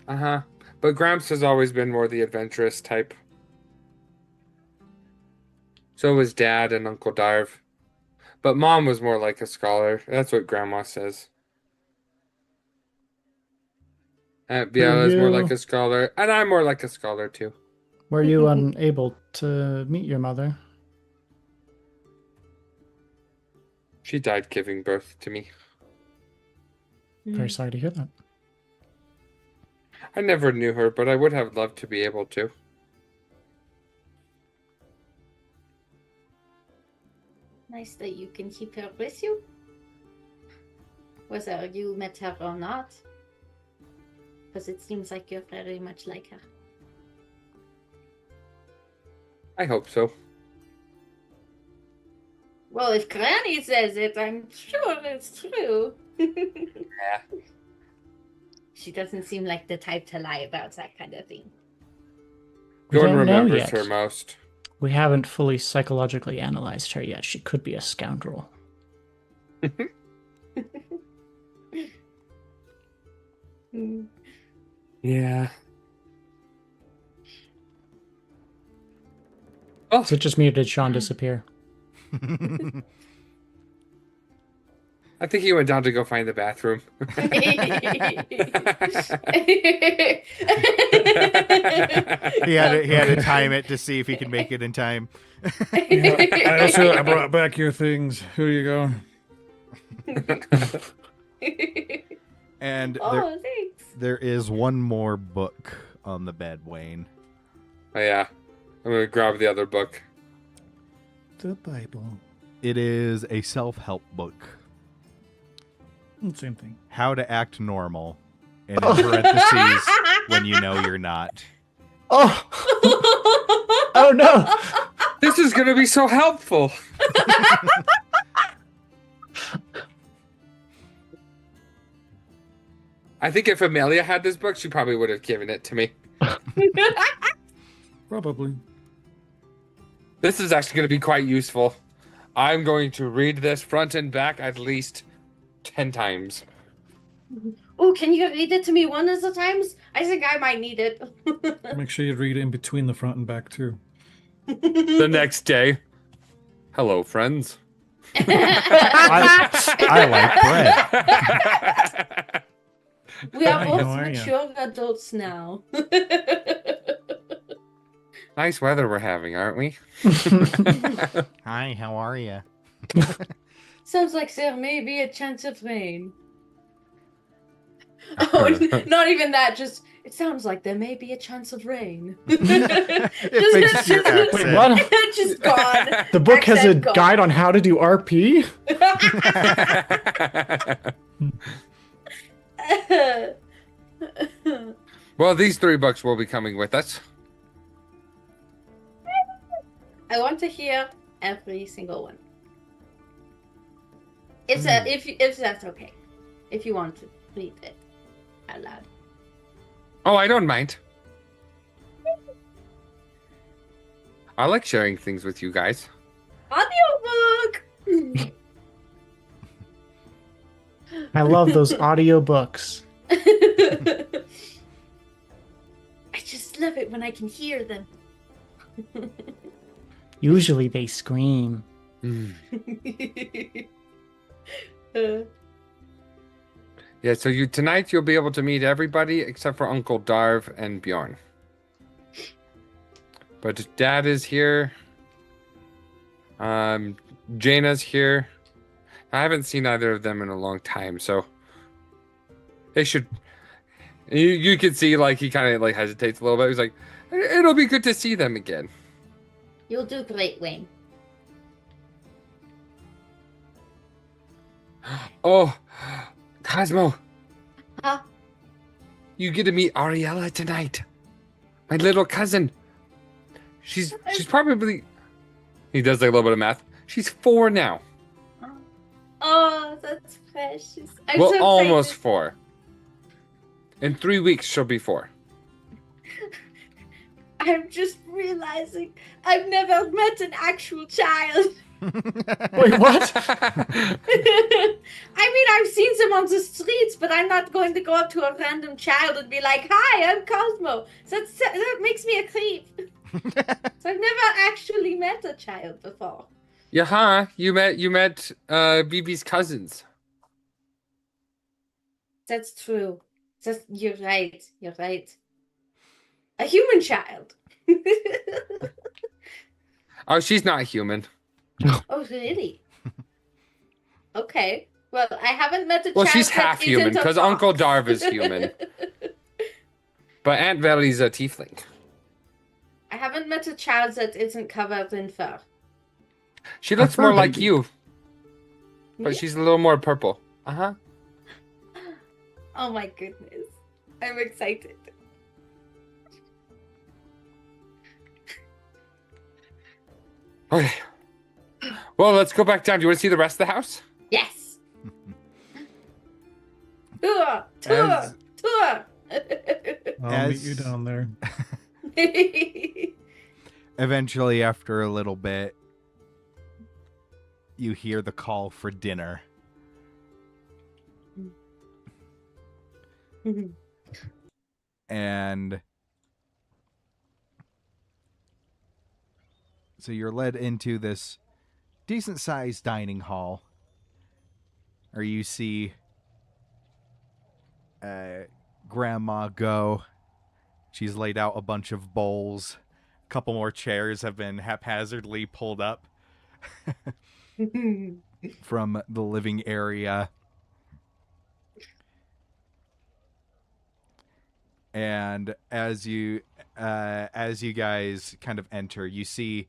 Uh-huh. But Gramps has always been more the adventurous type. So was Dad and Uncle Darv. But Mom was more like a scholar. That's what Grandma says. Biela's more like a scholar. And I'm more like a scholar, too. Were you unable to meet your mother? She died giving birth to me. Very sorry to hear that. I never knew her, but I would have loved to be able to. Nice that you can keep her with you. Whether you met her or not. Because it seems like you're very much like her. I hope so. Well, if Granny says it, I'm sure it's true. Yeah. She doesn't seem like the type to lie about that kind of thing. We Jordan don't know remembers yet. her most. We haven't fully psychologically analyzed her yet. She could be a scoundrel. Yeah. Oh, Is it just me or did Sean disappear? I think he went down to go find the bathroom. He had to time it to see if he could make it in time. I brought back your things. Here you go. And Oh, thanks. there is one more book on the bed, Wayne. Oh, yeah. I'm going to grab the other book. The Bible. It is a self-help book. Same thing. How to act normal. And in parentheses, when you know you're not. Oh! Oh no! This is going to be so helpful. I think if Amelia had this book, she probably would have given it to me. Probably. This is actually going to be quite useful. I'm going to read this front and back at least 10 times. Oh, can you read it to me one of the times? I think I might need it. Make sure you read it in between the front and back too. The next day. Hello, friends. I like bread. We are Hi, both how are ya? mature adults now. Nice weather we're having, aren't we? Hi, how are you? Sounds like there may be a chance of rain. Oh, not even that. Just it sounds like there may be a chance of rain. It fixes your accent. Wait, what? Just gone. The book has a Accent gone. guide on how to do RP? Well, these 3 books will be coming with us. I want to hear every single one. If that's okay. If you want to read it out loud. Oh, I don't mind. I like sharing things with you guys. Audiobook! I love those audiobooks. I just love it when I can hear them. Usually they scream. Yeah, so tonight you'll be able to meet everybody except for Uncle Darv and Bjorn. But Dad is here. Jaina's here. I haven't seen either of them in a long time, so they should. You can see like he kind of like hesitates a little bit. He's like, "It'll be good to see them again." You'll do great, Wayne. Oh, Cosmo, Huh? you get to meet Ariella tonight. My little cousin. She's probably. He does like a little bit of math. She's 4 now. Oh, that's precious. I'm Well, so almost excited. 4. In 3 weeks, she'll be 4. I'm just realizing I've never met an actual child. Wait, what? I mean, I've seen them on the streets, but I'm not going to go up to a random child and be like, "Hi, I'm Cosmo." That makes me a creep. So I've never actually met a child before. Yeah, huh? You met BB's cousins. That's true. You're right. You're right. A human child. Oh, she's not human. Oh, really? Okay. Well, I haven't met a Well, child. she's that half human isn't a because Uncle fox. Darv is human. But Aunt Velly's a tiefling. I haven't met a child that isn't covered in fur. She looks fur more like baby. you, but Me? she's a little more purple. Uh-huh. Oh my goodness. I'm excited. Okay. Well, let's go back down. Do you want to see the rest of the house? Yes. Tour. As- Tour. I'll meet you down there. Eventually, after a little bit, you hear the call for dinner. And so you're led into this decent-sized dining hall, where you see Grandma go. She's laid out a bunch of bowls. A couple more chairs have been haphazardly pulled up from the living area. And as you guys kind of enter, you see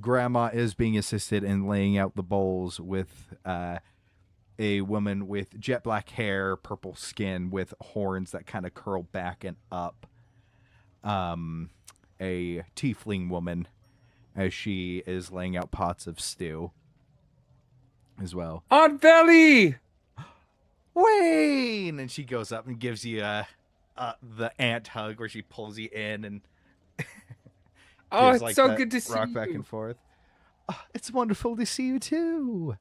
Grandma is being assisted in laying out the bowls with a woman with jet black hair, purple skin, with horns that kind of curl back and up. A tiefling woman, as she is laying out pots of stew as well. Aunt Velly! Wayne! And she goes up and gives you the ant hug, where she pulls you in and Oh, gives, it's so that good to see rock back you. and forth. Oh, it's wonderful to see you too.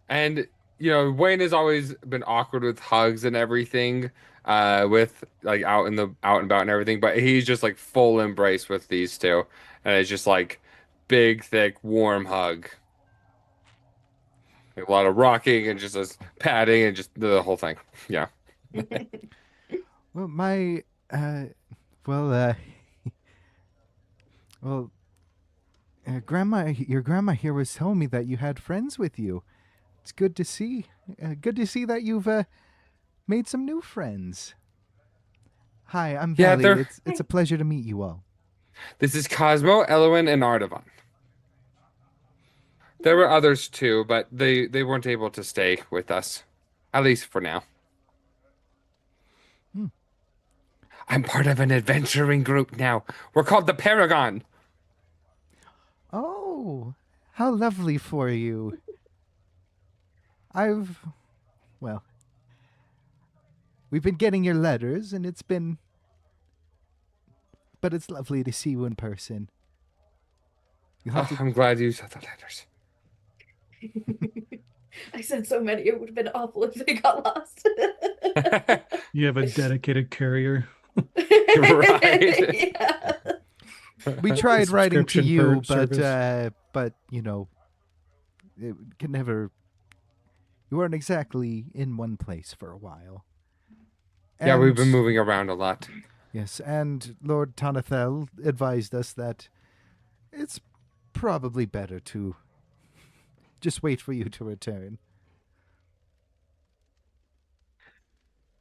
And Wayne has always been awkward with hugs and everything, with like out and about and everything. But he's just like full embrace with these two, and it's just like big, thick, warm hug. Like, a lot of rocking and just this patting and just the whole thing. Yeah. Well, my well, Grandma, your grandma here was telling me that you had friends with you. It's good to see. Good to see that you've made some new friends. Hi, I'm Yeah, Valley. It's a pleasure to meet you all. This is Cosmo, Elwin, and Ardavan. There were others too, but they weren't able to stay with us, at least for now. I'm part of an adventuring group now. We're called the Paragon. Oh, Oh, how lovely for you. Well, we've been getting your letters, and but it's lovely to see you in person. You'll have to I'm glad you said the letters. I sent so many, it would have been awful if they got lost. You have a dedicated carrier. Right. Yeah. We tried writing to Subscription you, service. but you know, it can never. You weren't exactly in one place for a while. Yeah, we've been And- moving around a lot. Yes, and Lord Tanathel advised us that it's probably better to just wait for you to return.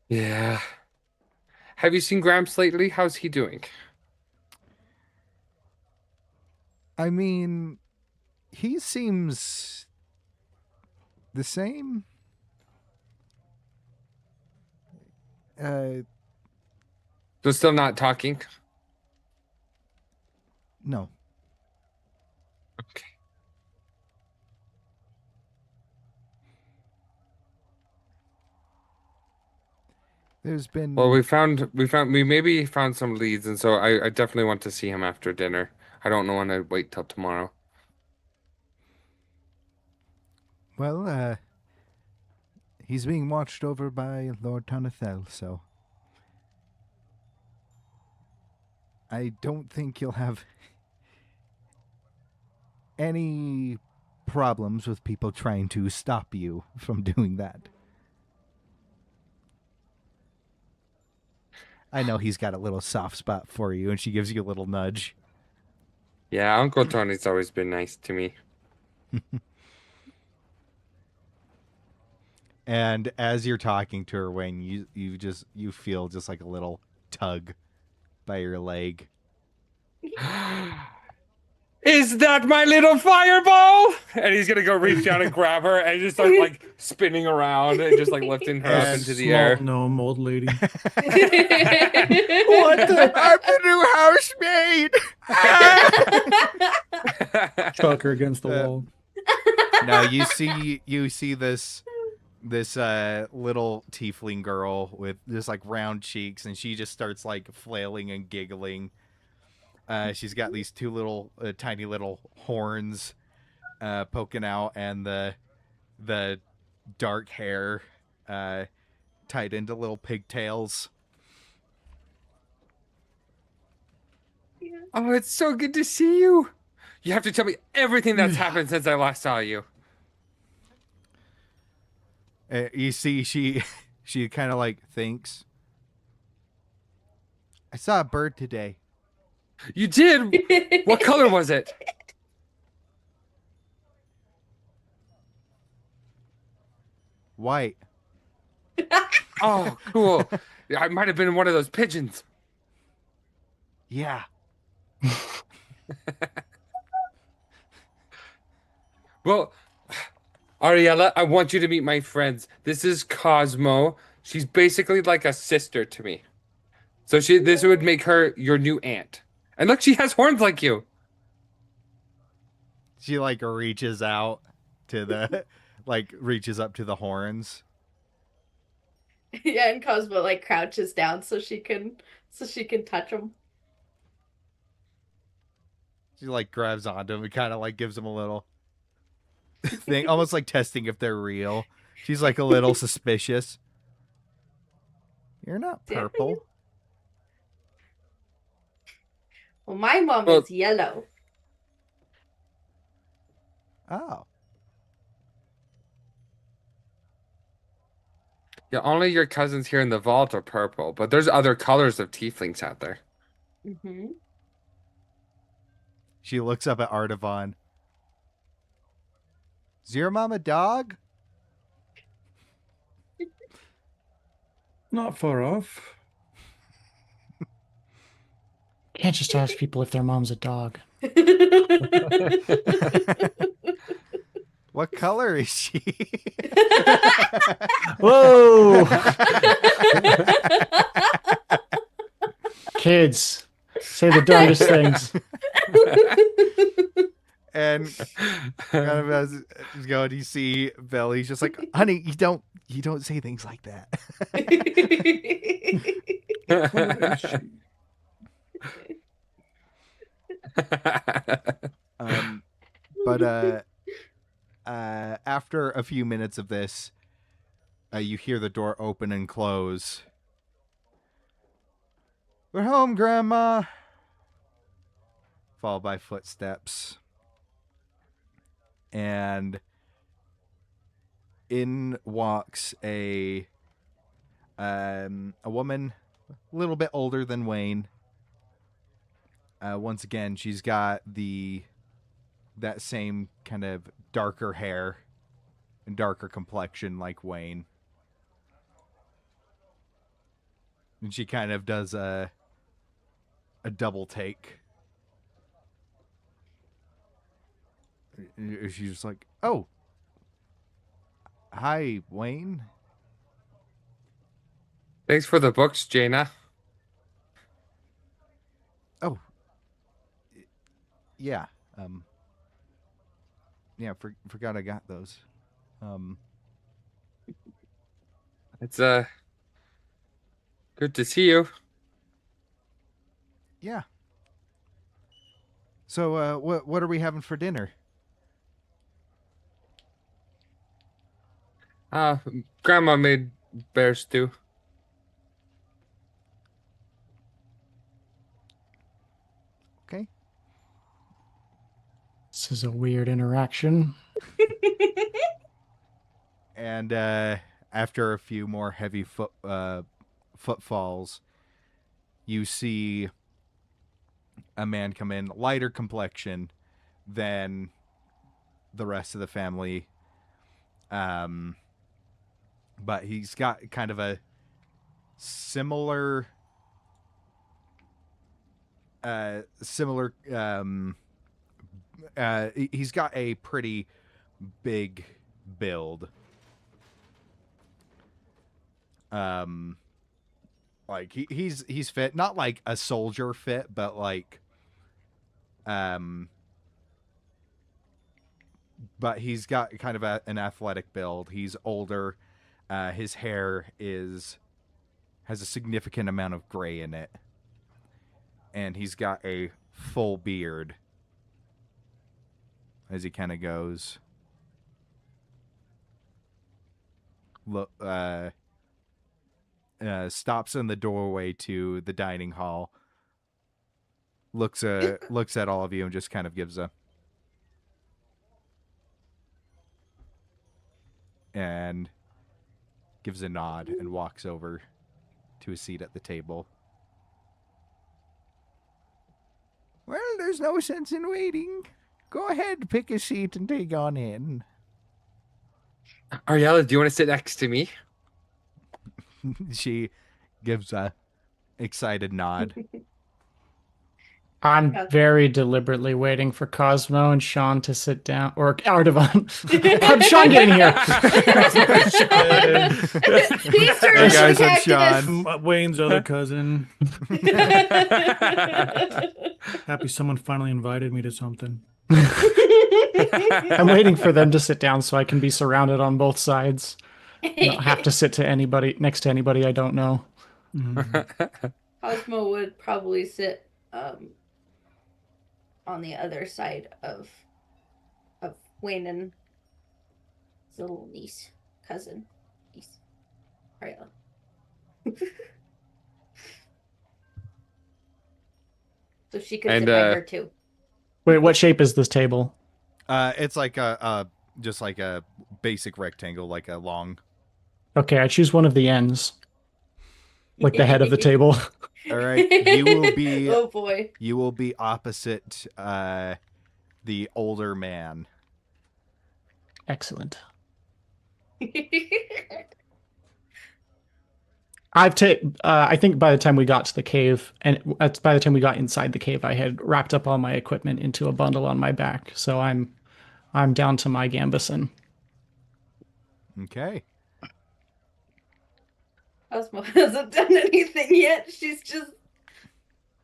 Yeah. Have you seen Gramps lately? How's he doing? I mean, he seems the same. So still not talking? No. Okay. There's been Well, we maybe found some leads, and so I definitely want to see him after dinner. I don't want to wait till tomorrow. well, he's being watched over by Lord Tanathel, so I don't think you'll have any problems with people trying to stop you from doing that. I know he's got a little soft spot for you, and she gives you a little nudge. Yeah, Uncle Tony's always been nice to me. And as you're talking to her, Wayne, you feel just like a little tug by your leg. Is that my little fireball? And he's gonna go reach down and grab her and just start like spinning around and just like lifting her up And into the Small air. gnome old lady. What the? I'm the new housemaid. Chuck her against the wall. No, you see this little tiefling girl with just like round cheeks, and she just starts like flailing and giggling. She's got these two little tiny little horns poking out, and the dark hair tied into little pigtails. Oh, it's so good to see you. You have to tell me everything that's happened since I last saw you. You see, she kind of like thinks. I saw a bird today. You did? What color was it? White. Oh, cool. I might have been one of those pigeons. Yeah. Well, Ariella, I want you to meet my friends. This is Cosmo. She's basically like a sister to me. So this would make her your new aunt. And look, she has horns like you. She like reaches out to the reaches up to the horns. Yeah, and Cosmo like crouches down so she can touch him. She like grabs onto him and kind of like gives him a little thing, almost like testing if they're real. She's like a little suspicious. You're not purple. Well, my mom Well- is yellow. Oh. Yeah, only your cousins here in the vault are purple, but there's other colors of tieflings out there. Mm-hmm. She looks up at Artavan. Is your mom a dog? Not far off. Can't just ask people if their mom's a dog. What color is she? Whoa! Kids, say the darndest things. And kind of as he's going, you see Billy's just like, honey, you don't say things like that. But after a few minutes of this, you hear the door open and close. We're home, Grandma. Followed by footsteps. And in walks a woman a little bit older than Wayne. Once again, she's got that same kind of darker hair and darker complexion like Wayne. And she kind of does a double take. She's just like, oh, hi, Wayne. Thanks for the books, Jaina. Oh, yeah. Yeah, forgot I got those. It's good to see you. Yeah. So, what are we having for dinner? Grandma made bear stew. Okay. This is a weird interaction. And after a few more heavy footfalls, you see a man come in, lighter complexion than the rest of the family. But he's got kind of a similar he's got a pretty big build. Like he's fit, not like a soldier fit, but like but he's got kind of an athletic build. He's older. His hair has a significant amount of gray in it. And he's got a full beard as he kind of goes. Look, stops in the doorway to the dining hall. Looks at all of you and just kind of gives a nod and walks over to a seat at the table. Well, there's no sense in waiting. Go ahead, pick a seat and take on in. Ariella, do you want to sit next to me? She gives a excited nod. I'm very deliberately waiting for Cosmo and Sean to sit down, or Ardavan. How'd Sean get in here? Please turn Hey to guys, I'm protagonist. Sean. Wayne's other cousin. Happy someone finally invited me to something. I'm waiting for them to sit down so I can be surrounded on both sides. Not have to sit next to anybody I don't know. Cosmo would probably sit on the other side of Wayne and his little cousin. Ariella. So she could sit by her too. Wait, what shape is this table? It's like just like a basic rectangle, like a long. Okay, I choose one of the ends. Like the head of the table. All right, you will be. Oh boy. You will be opposite the older man. Excellent. I think by the time we got to the cave, and by the time we got inside the cave, I had wrapped up all my equipment into a bundle on my back. So I'm down to my gambeson. Okay. Cosmo hasn't done anything yet. She's just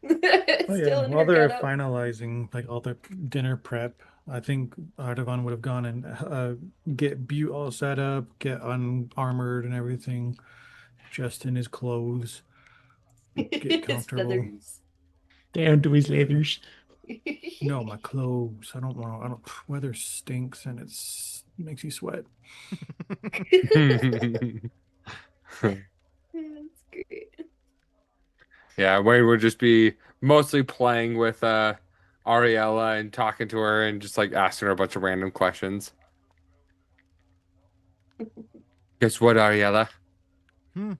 still in While her they're getup. finalizing like all their dinner prep, I think Paragon would have gone and get Butte all set up, get unarmored and everything, just in his clothes, get His comfortable. feathers. Down to his leathers. No, my clothes. I don't want. I don't. Weather stinks and makes you sweat. That's great. Yeah, Wayne would just be mostly playing with Ariella and talking to her and just like asking her a bunch of random questions. Guess what, Ariella? Hmm.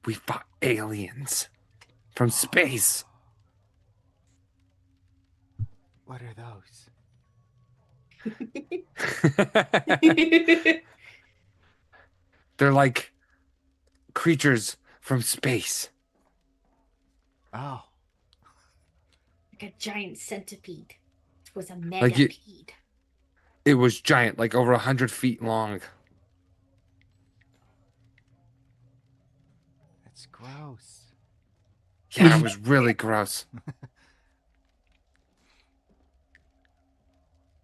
We fought aliens from space. What are those? They're like creatures from space. Oh. Like a giant centipede. It was a Like you- megapede. It was giant, like over 100 feet long. That's gross. Yeah, it was really gross.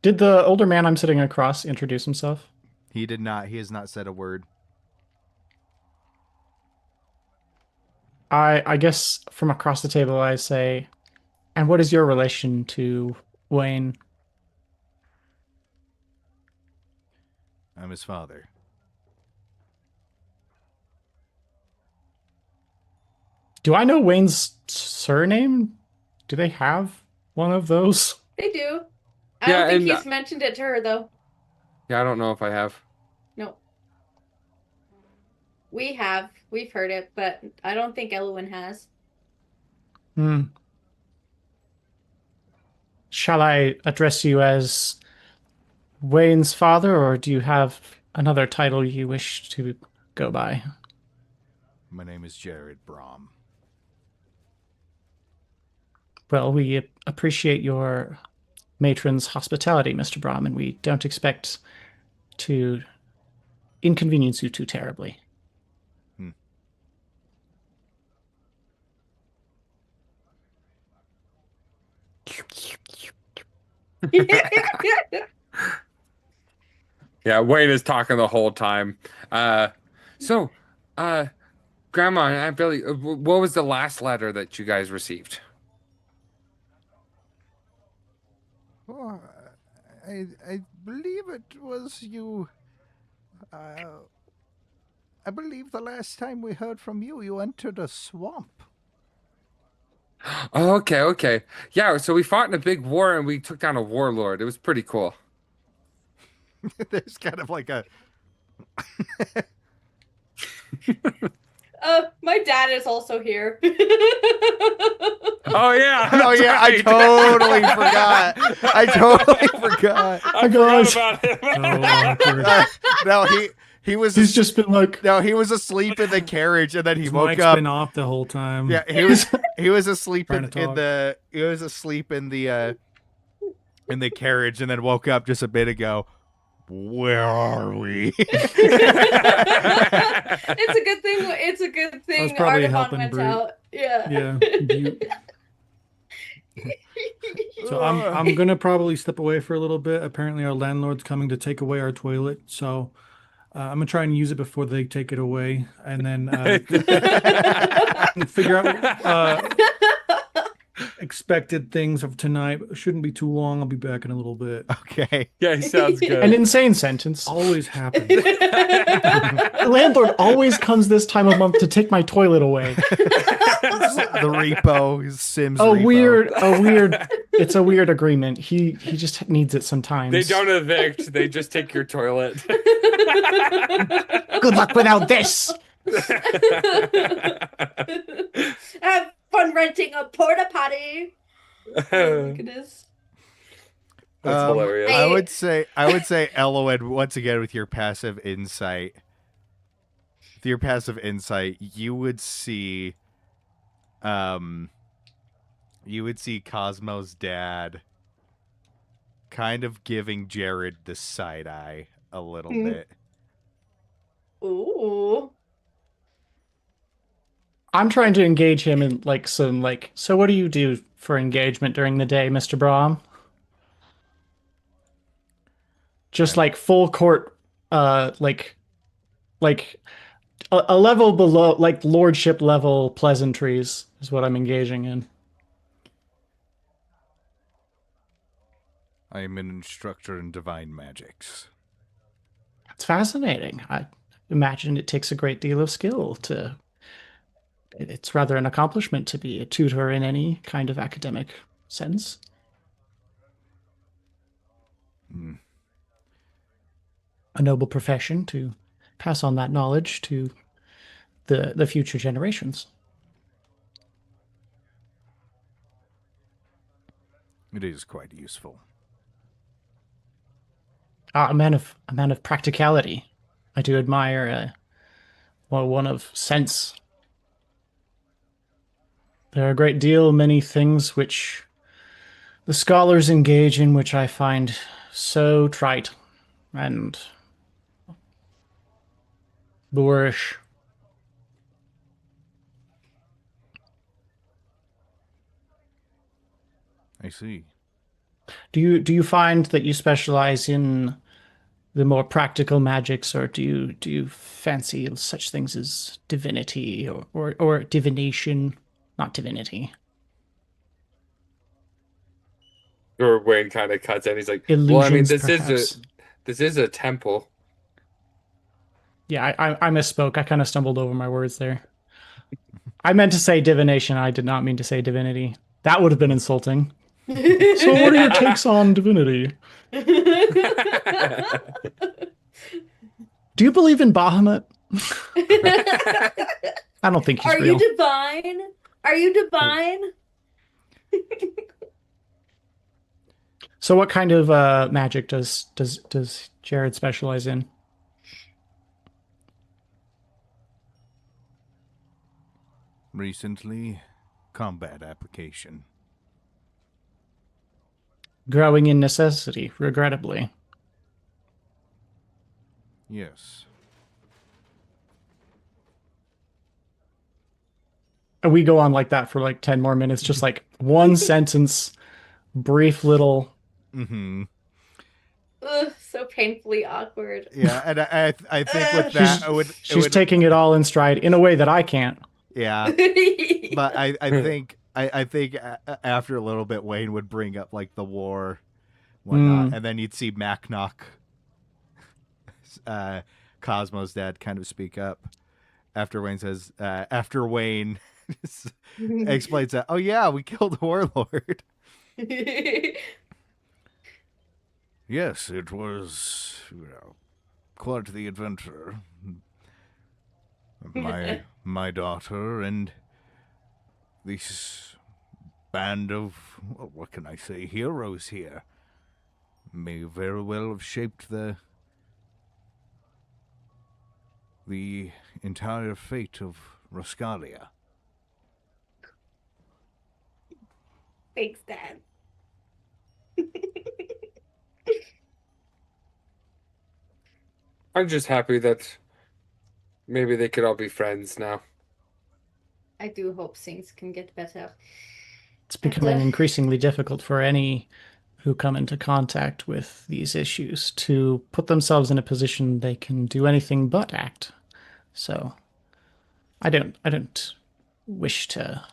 Did the older man I'm sitting across introduce himself? He did not. He has not said a word. I guess from across the table I say, and what is your relation to Wayne? I'm his father. Do I know Wayne's surname? Do they have one of those? They do. I Yeah, don't think and- he's mentioned it to her though. Yeah, I don't know if I have. No. We have. We've heard it, but I don't think Elwyn has. Hmm. Shall I address you as Wayne's father, or do you have another title you wish to go by? My name is Jared Brom. Well, we appreciate your matron's hospitality, Mr. Brom, and we don't expect to inconvenience you too terribly. Yeah, Wayne is talking the whole time. So, Grandma and Aunt Billy, what was the last letter that you guys received? Oh, I believe it was you. I believe the last time we heard from you, you entered a swamp. Oh, okay. Yeah, so we fought in a big war and we took down a warlord. It was pretty cool. There's kind of like a. My dad is also here. Oh yeah. Oh yeah, I totally forgot. I totally forgot. I gosh. forgot about him. So awkward. No, he was. He's just been like, No, he was asleep in the carriage, and then he His woke mic's up. been off the whole time. Yeah, he was asleep Trying in to talk. the in the carriage, and then woke up just a bit ago. Where are we? It's a good thing. It's a good thing. probably Artaban helping went Brute. out. Yeah. Yeah. So I'm gonna probably step away for a little bit. Apparently, our landlord's coming to take away our toilet, so I'm gonna try and use it before they take it away, and then figure out expected things of tonight. It shouldn't be too long. I'll be back in a little bit. Okay. Yeah, he sounds good. an insane sentence. Always happens. The landlord always comes this time of month to take my toilet away. The repo, his Sims A repo. weird, it's a weird agreement. He just needs it sometimes. They don't evict, they just take your toilet. Good luck without this. Have fun renting a porta potty. Oh my goodness. That's hilarious. I would say Eloed, once again with your passive insight. With your passive insight, you would see Cosmo's dad kind of giving Jared the side eye a little bit. Ooh. I'm trying to engage him in like, so what do you do for engagement during the day, Mr. Brom? Well, I would say, I would say Eloed, once again with your passive insight. You would see Cosmo's dad kind of giving Jared the side eye a little bit. I'm trying to engage him in like some like, so what do you do for engagement during the day, Mr. Brom? Just Okay. like full court, like a level below, like lordship level pleasantries is what I'm engaging in. I am an instructor in divine magics. It's fascinating. I imagine it takes a great deal of skill to. It's rather an accomplishment to be a tutor in any kind of academic sense. Hmm. A noble profession to pass on that knowledge to the future generations. It is quite useful. A man of practicality. I do admire well, one of sense. There are a great deal many things which the scholars engage in which I find so trite and boorish. I see. Do you find that you specialize in the more practical magics, or do you fancy such things as divinity or divination, not divinity, Or Wayne kind of cuts in. He's like, "Well, I mean, illusions, perhaps? this is a temple." Yeah, I misspoke. I kind of stumbled over my words there. I meant to say divination. I did not mean to say divinity. That would have been insulting. So, what are your takes on divinity? Do you believe in Bahamut? I don't think he's Are real. you divine? Are you divine? So, what kind of magic does Jared specialize in? Recently, combat application. Growing in necessity, regrettably. Yes. And we go on like that for like 10 more minutes, just like one sentence, brief little. Mm-hmm. Ugh, so painfully awkward. Yeah, and I think with She's, that, it would, she's taking it all in stride in a way that I can't. yeah. But I think after a little bit, Wayne would bring up like the war, whatnot, and then you'd see Macnock, Cosmo's dad, kind of speak up after Wayne says, after Wayne explains that, oh yeah, we killed a warlord. Yes, it was, quite the adventure. My daughter and this band of, well, what can I say, heroes here may very well have shaped the entire fate of Roscalia. Thanks, Dad. I'm just happy that maybe they could all be friends now. I do hope things can get better. It's becoming increasingly difficult for any who come into contact with these issues to put themselves in a position they can do anything but act. So I don't wish to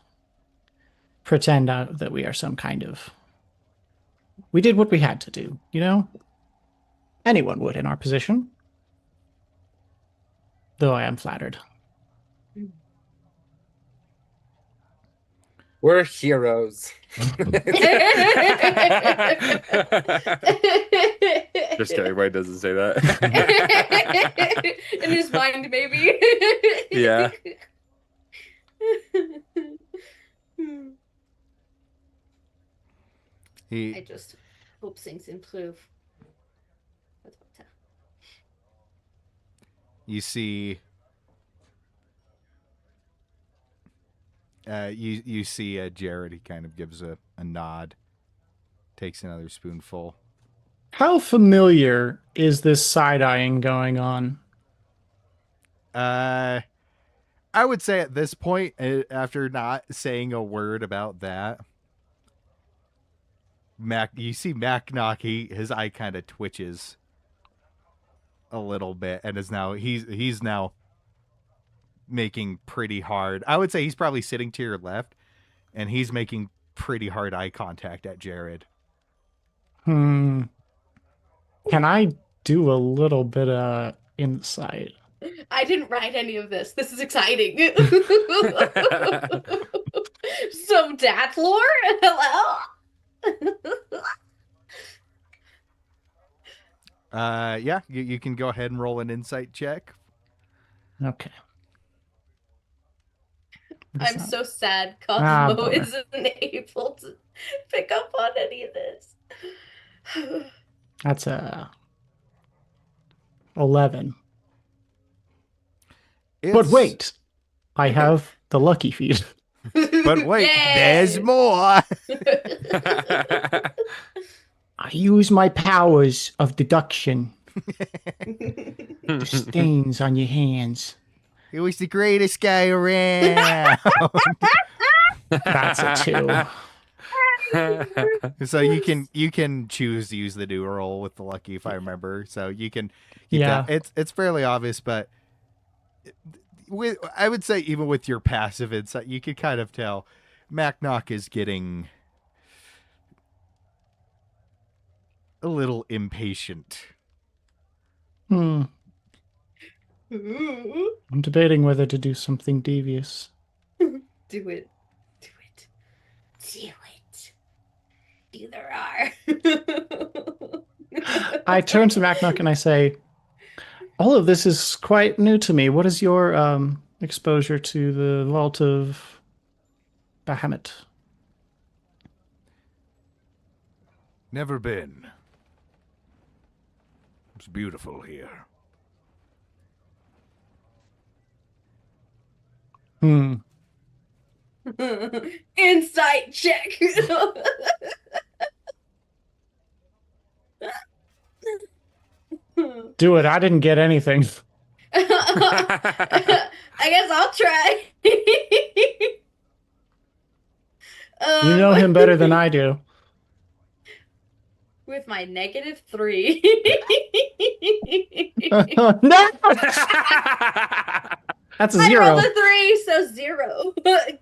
pretend that we are some kind of. We did what we had to do, you know? Anyone would in our position. Though I am flattered. We're heroes. Just kidding. Wayne doesn't say that. In his mind, maybe. Yeah. I just hope things improve. You see, you see Jared. He kind of gives a nod, takes another spoonful. How familiar is this side-eyeing going on? I would say at this point, after not saying a word about that, you see Macnock, his eye kind of twitches a little bit and is now he's now making pretty hard. I would say he's probably sitting to your left, and he's making pretty hard eye contact at Jared. Can I do a little bit of insight? I didn't write any of this. This is exciting. Some dad lore? Hello? Yeah, you can go ahead and roll an insight check. Okay. I'm so sad Cosmo bummer. isn't able to pick up on any of this. That's a 11. But wait, I have the lucky feat. But wait, Yay! there's more. I use my powers of deduction. The stains on your hands. He was the greatest guy around. That's a 2. So you can choose to use the do roll with the lucky, if I remember. So you can keep Yeah. that. It's fairly obvious, but I would say even with your passive insight, you could kind of tell Macnock is getting a little impatient. I'm debating whether to do something devious. Do it. Do it. Do it. Either are. I turn to Macnock and I say, all of this is quite new to me. What is your exposure to the Vault of Bahamut? Never been. It's beautiful here. Insight check. Do it. I didn't get anything. I guess I'll try. You know him better than I do. With my -3. No! That's a I 0. rolled a 3, so 0.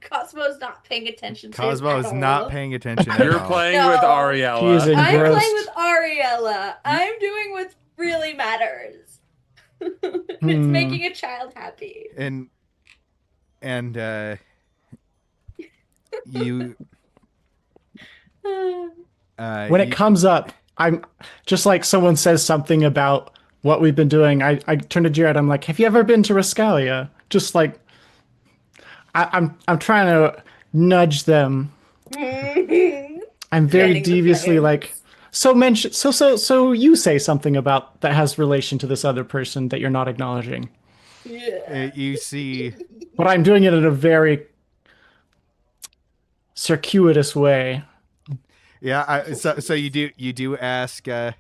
Cosmo's not paying attention to Cosmo it is at not all. paying attention at You're all. playing No. with He is Ariella. in- I'm Engrossed. playing with Ariella. I'm doing what really matters. It's Hmm. making a child happy. And you When it comes up, I'm just like someone says something about what we've been doing. I turn to Jared. I'm like, have you ever been to Rascalia? Just like I'm trying to nudge them. I'm very Getting the deviously plans. like, so you say something about that has relation to this other person that you're not acknowledging. Yeah. you see But I'm doing it in a very circuitous way. yeah, so you do ask Yeah.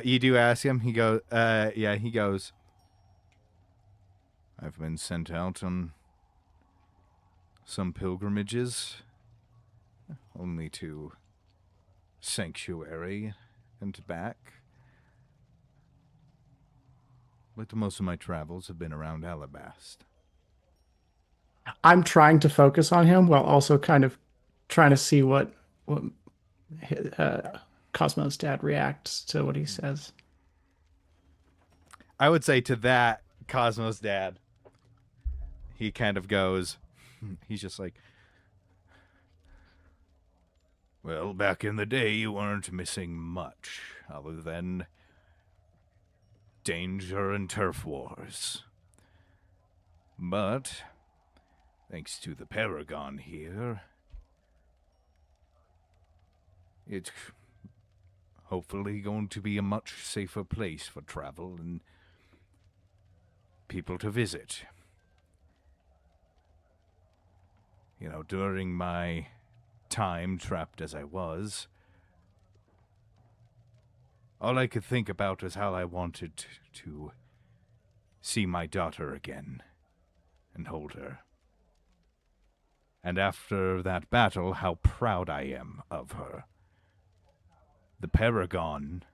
you do ask him. He goes he goes, I've been sent out on some pilgrimages, only to Sanctuary and back. But most of my travels have been around Alabast. I'm trying to focus on him while also kind of trying to see what Cosmo's dad reacts to what he says. I would say to that, Cosmo's dad, he kind of goes, he's just like, Well, back in the day, you weren't missing much other than danger and turf wars. But, thanks to the Paragon here, it's hopefully going to be a much safer place for travel and people to visit. You know, during my time trapped as I was, all I could think about was how I wanted to see my daughter again and hold her. And after that battle, how proud I am of her. The Paragon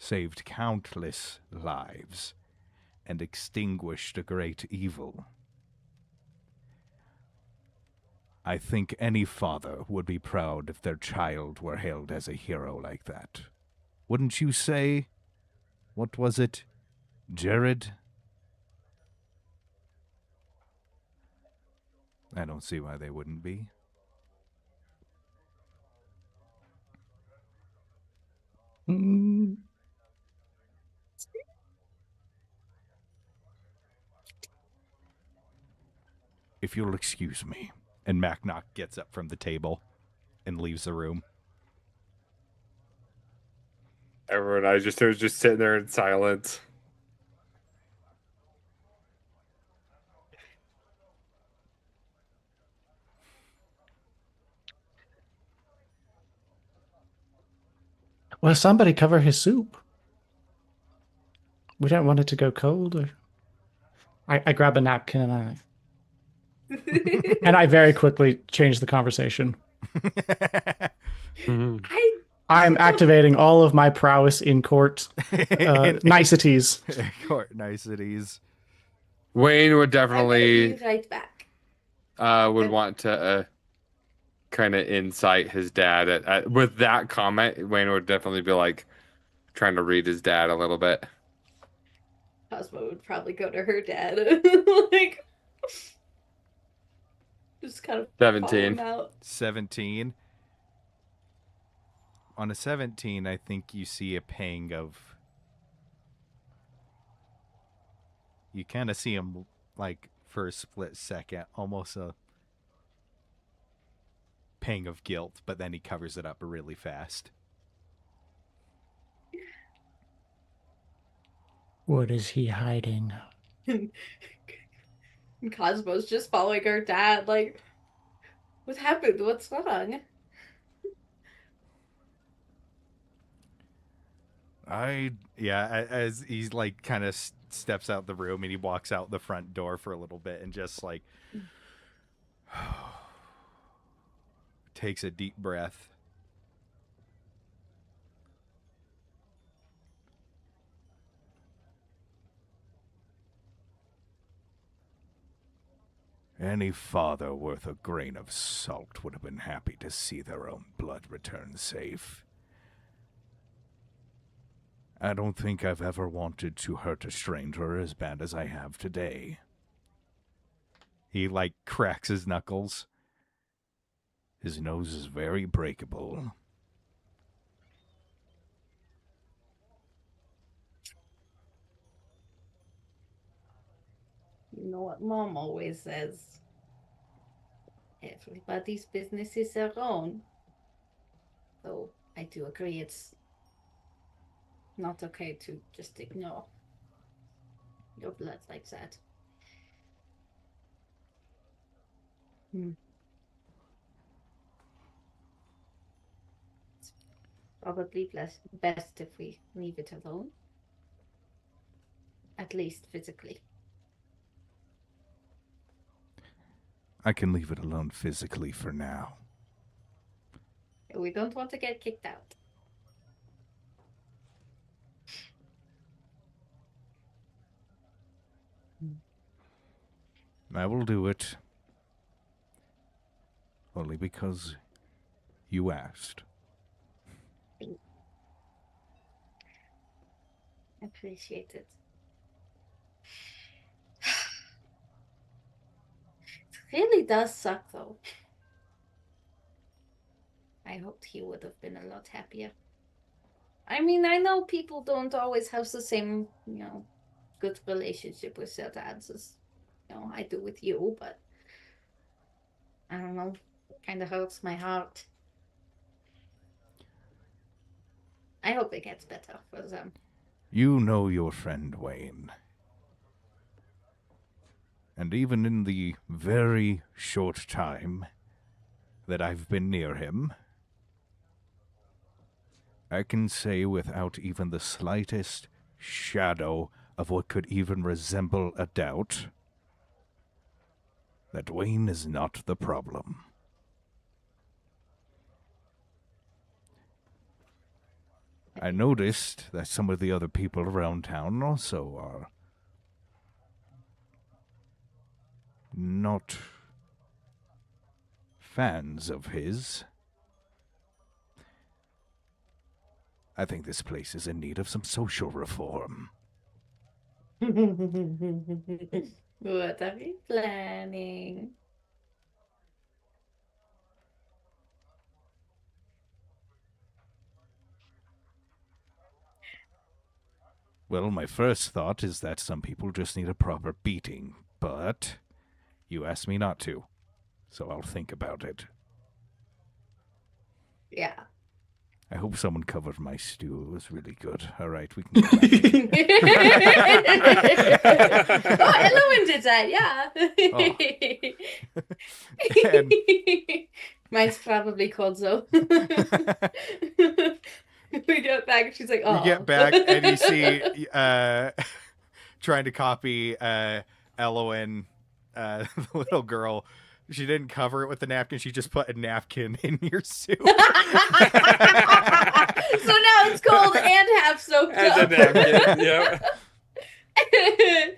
saved countless lives, and extinguished a great evil. I think any father would be proud if their child were hailed as a hero like that. Wouldn't you say? What was it? Jared? I don't see why they wouldn't be. Mm, If you'll excuse me. And Macnock gets up from the table and leaves the room. Everyone, I was just sitting there in silence. well, somebody cover his soup. We don't want it to go cold. Or... I grab a napkin and I very quickly change the conversation. I'm activating all of my prowess in court niceties. Court niceties. Wayne would I'm gonna definitely be right back. would want to kind of incite his dad with that comment. Wayne would definitely be like trying to read his dad a little bit. Cosmo would probably go to her dad, like, just kind of 17. follow him out. 17. On a 17, I think you see a pang of... You kind of see him, like, for a split second, almost a pang of guilt, but then he covers it up really fast. What is he hiding? And Cosmo's just following her dad, like, what happened? What's wrong? As he's like kind of steps out the room and he walks out the front door for a little bit and just like takes a deep breath. Any father worth a grain of salt would have been happy to see their own blood return safe. I don't think I've ever wanted to hurt a stranger as bad as I have today. He, like, cracks his knuckles. His nose is very breakable. You know what Mom always says? Everybody's business is their own. So I do agree it's not okay to just ignore your blood like that. It's probably best if we leave it alone. At least physically. I can leave it alone physically for now. We don't want to get kicked out. I will do it. Only because you asked. Appreciate it. It really does suck, though. I hoped he would have been a lot happier. I mean, I know people don't always have the same, good relationship with their dads as, I do with you, but I don't know. It kind of hurts my heart. I hope it gets better for them. You know your friend Wayne. And even in the very short time that I've been near him, I can say without even the slightest shadow of what could even resemble a doubt that Wayne is not the problem. I noticed that some of the other people around town also are not fans of his. I think this place is in need of some social reform. What are we planning? Well, my first thought is that some people just need a proper beating, but you asked me not to, so I'll think about it. Yeah. I hope someone covered my stew. It was really good. All right, we can go back. Oh, Elowen did that, yeah. Mine's probably cold, though. We get back, and she's like, "Oh." We get back, and you see trying to copy Elowen, the little girl. She didn't cover it with a napkin. She just put a napkin in your soup. So now it's cold and half soaked As a up. napkin, yep. When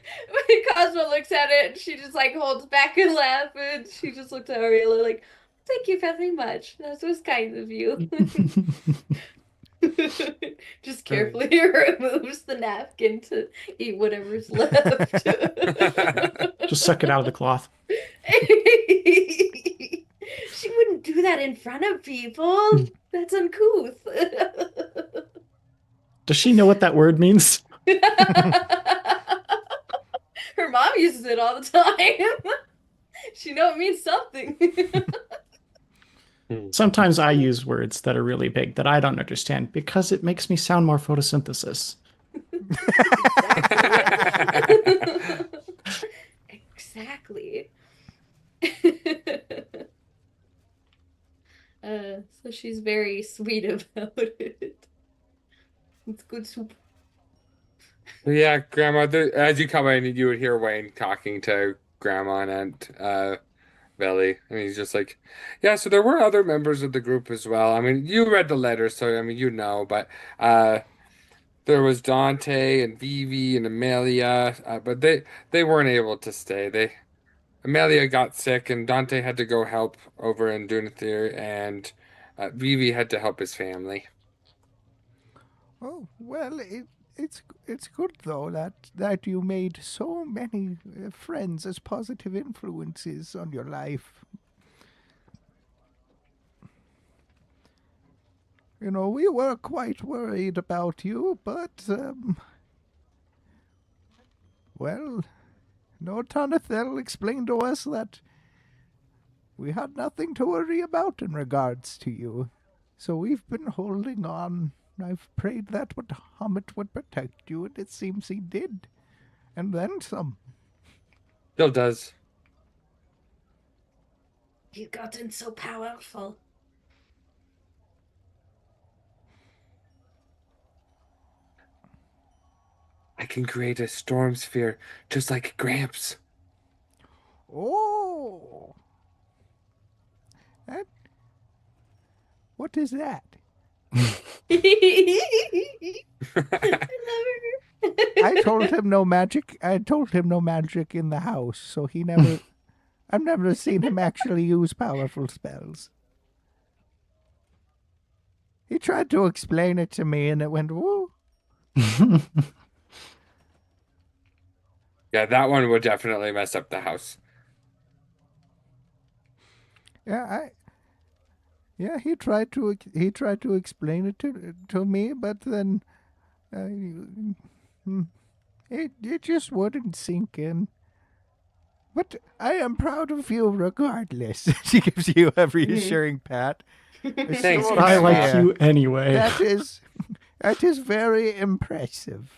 Cosmo looks at it, and she just like holds back and laughs, and she just looks at Ariela like, "Thank you very much. That was kind of you." Just carefully removes the napkin to eat whatever's left. Just suck it out of the cloth. She wouldn't do that in front of people. That's uncouth. Does she know what that word means? Her mom uses it all the time. She knows it means something. Sometimes I use words that are really big that I don't understand because it makes me sound more photosynthesis. Exactly. So she's very sweet about it. It's good soup. Yeah, Grandma, as you come in, you would hear Wayne talking to Grandma and Belly, and he's just like, yeah, so there were other members of the group as well. I mean, you read the letter, so I mean, you know, but there was Dante and Vivi and Amelia, but they weren't able to stay. Amelia got sick, and Dante had to go help over in Dunethir, and Vivi had to help his family. Oh, well, it's good, though, that you made so many friends as positive influences on your life. You know, we were quite worried about you, but, well, Notanethel explained to us that we had nothing to worry about in regards to you. So we've been holding on. I've prayed that Muhammad would protect you, and it seems he did. And then some. Still does. You've gotten so powerful. I can create a storm sphere just like Gramps. Oh! What is that? I I told him no magic. I told him no magic in the house, so he never. I've never seen him actually use powerful spells. He tried to explain it to me, and it went woo. Yeah, that one would definitely mess up the house. Yeah, he tried to explain it to me, but then it just wouldn't sink in. But I am proud of you regardless. She gives you a reassuring pat. Thanks, So, I like yeah, you anyway. That is very impressive.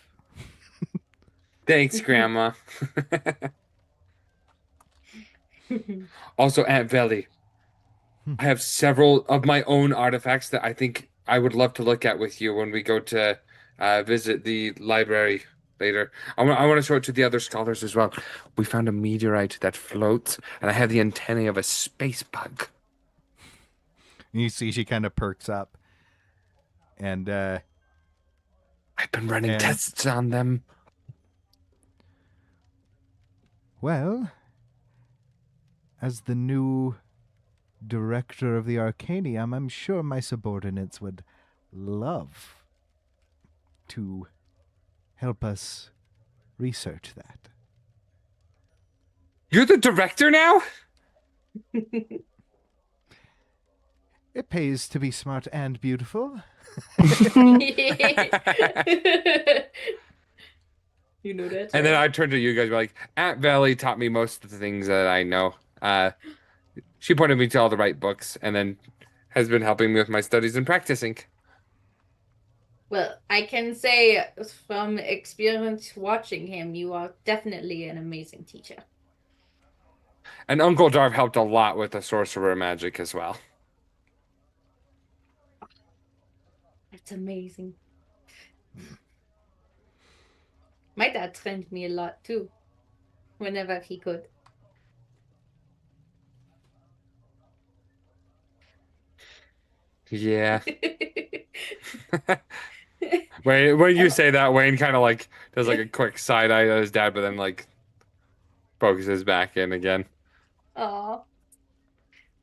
Thanks, Grandma. Also, Aunt Belly, I have several of my own artifacts that I think I would love to look at with you when we go to visit the library later. I want to show it to the other scholars as well. We found a meteorite that floats, and I have the antennae of a space bug. You see she kind of perks up. And I've been running And- tests on them. Well, as the new director of the Arcanium, I'm sure my subordinates would love to help us research that. You're the director now? It pays to be smart and beautiful. You know that. And then I turned to you guys, like, Aunt Valley taught me most of the things that I know. She pointed me to all the right books, and then has been helping me with my studies and practicing. Well, I can say from experience watching him, you are definitely an amazing teacher. And Uncle Darv helped a lot with the sorcerer magic as well. That's amazing. My dad trained me a lot too, whenever he could. Yeah. When you say that, Wayne kind of like does like a quick side eye at his dad, but then like focuses back in again. Aw.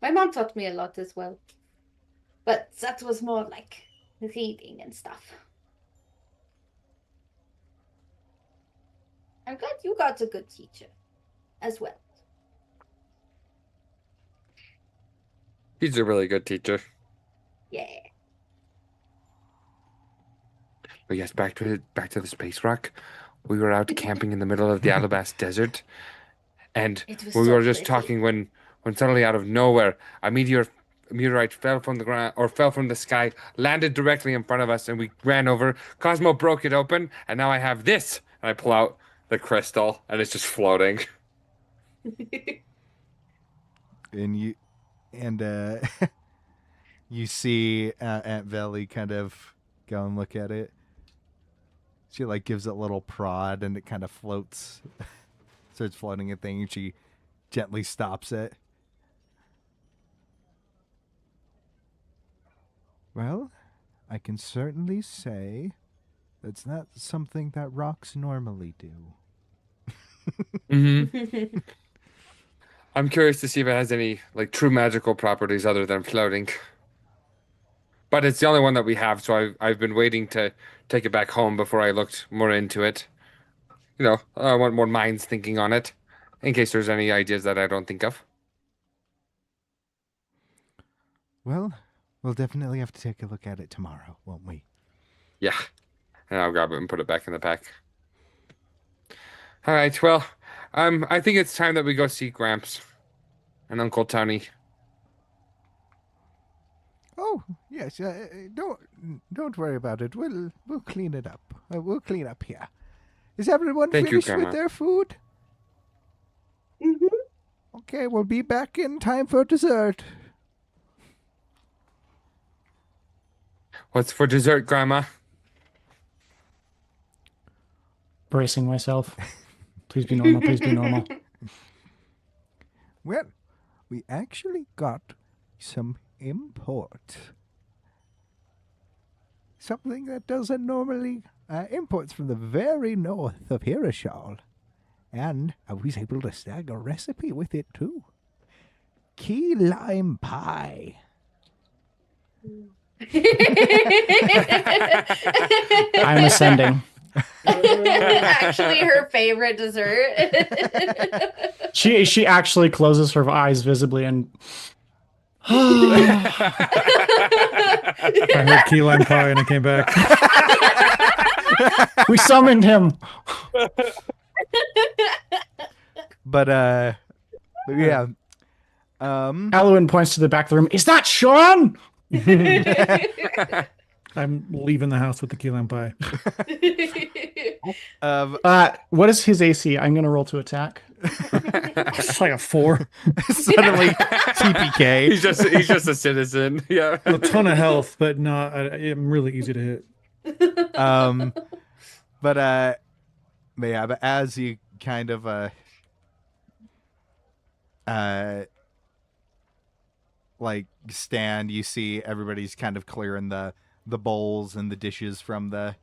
My mom taught me a lot as well. But that was more like reading and stuff. I'm glad you got a good teacher as well. He's a really good teacher. Yeah. But yes, back to the space rock. We were out camping in the middle of the Alabasta Desert, and It was we so were just pretty. talking when suddenly out of nowhere a meteorite fell from the ground or fell from the sky, landed directly in front of us, and we ran over. Cosmo broke it open, and now I have this. And I pull out the crystal, and it's just floating. And you see Aunt Valley kind of go and look at it. She like gives it a little prod, and it kind of floats, starts floating a thing. And she gently stops it. Well, I can certainly say that's not something that rocks normally do. Mm-hmm. I'm curious to see if it has any like true magical properties other than floating. But it's the only one that we have, so I've been waiting to take it back home before I looked more into it. You know, I want more minds thinking on it, in case there's any ideas that I don't think of. Well, we'll definitely have to take a look at it tomorrow, won't we? Yeah. And I'll grab it and put it back in the pack. All right, well, I think it's time that we go see Gramps and Uncle Tony. Oh, yes. Don't worry about it. We'll clean it up. We'll clean up here. Is everyone Thank you, finished Grandma. with their food? Mhm. Okay, we'll be back in time for dessert. What's for dessert, Grandma? Bracing myself. Please be normal. Please be normal. Well, we actually got some import. Something that doesn't normally imports from the very north of Hirashal. And I was able to snag a recipe with it too. Key lime pie. I'm ascending. Actually, her favorite dessert. She actually closes her eyes visibly and I heard key lime pie and I came back. we summoned him. But yeah. Alwyn points to the back of the room. Is that Sean? I'm leaving the house with the key lime pie. What is his AC? I'm gonna roll to attack. It's like a 4. Suddenly TPK. He's just a citizen. Yeah. A ton of health, but not. I'm really easy to hit. But yeah, but as you kind of like stand, you see everybody's kind of clearing the bowls and the dishes from the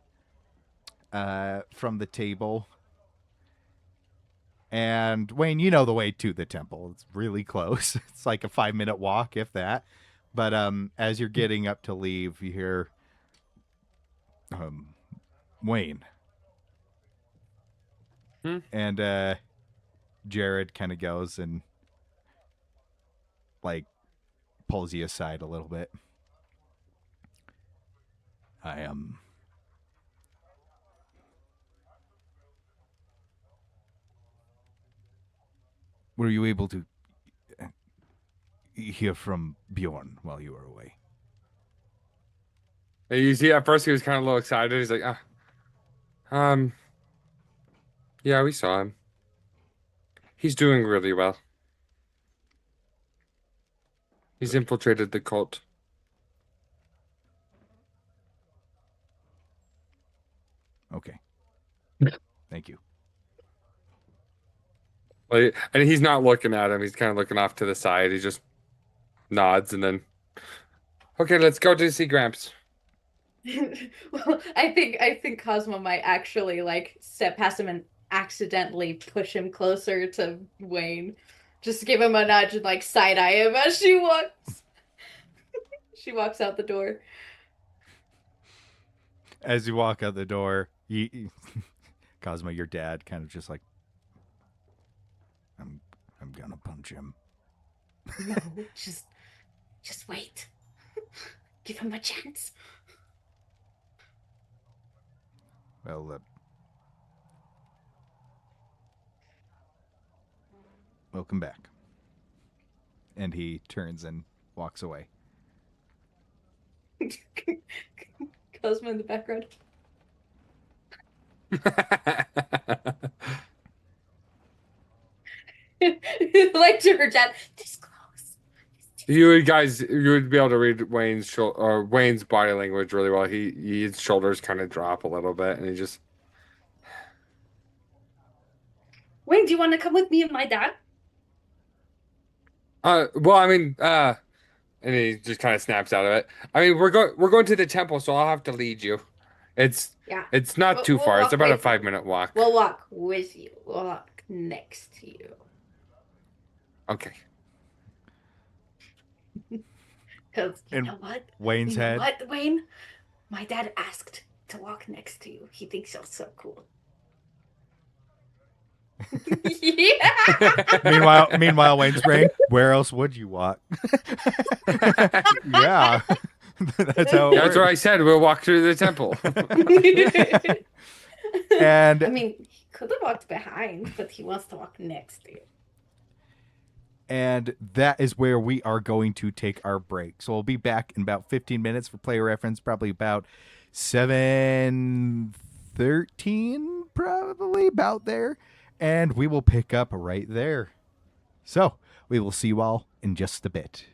from the table. And Wayne, you know the way to the temple. It's really close. It's like a 5-minute walk, if that. But as you're getting up to leave, you hear Wayne. And Jared kind of goes and like pulls you aside a little bit. Were you able to hear from Bjorn while you were away? And you see, at first he was kind of a little excited. He's like, yeah, we saw him. He's doing really well. He's infiltrated the cult. Okay. Thank you. Like, and he's not looking at him. He's kind of looking off to the side. He just nods and then, okay, let's go to see Gramps. Well, I think Cosmo might actually like step past him and accidentally push him closer to Wayne. Just give him a nudge and like side eye him as she walks. She walks out the door. As you walk out the door, Cosmo, your dad, kind of just like, I'm gonna punch him. No, just wait. Give him a chance. Well, welcome back. And he turns and walks away. Cosmo in the background. Like to her dad, this close. You would be able to read Wayne's body language really well. His shoulders kind of drop a little bit, and he just. Wayne, do you want to come with me and my dad? Well, I mean, and he just kind of snaps out of it. I mean, we're going to the temple, so I'll have to lead you. It's not too far. It's about a 5-minute walk. We'll walk with you. We'll walk next to you. Okay. Because you know what? Wayne's head. What, Wayne? My dad asked to walk next to you. He thinks you're so cool. Yeah. Meanwhile, Wayne's brain. Where else would you walk? Yeah, that's how. That's what I said. We'll walk through the temple. And I mean, he could have walked behind, but he wants to walk next to you. And that is where we are going to take our break. So we'll be back in about 15 minutes for player reference, probably about 7:13, probably about there. And we will pick up right there. So we will see you all in just a bit.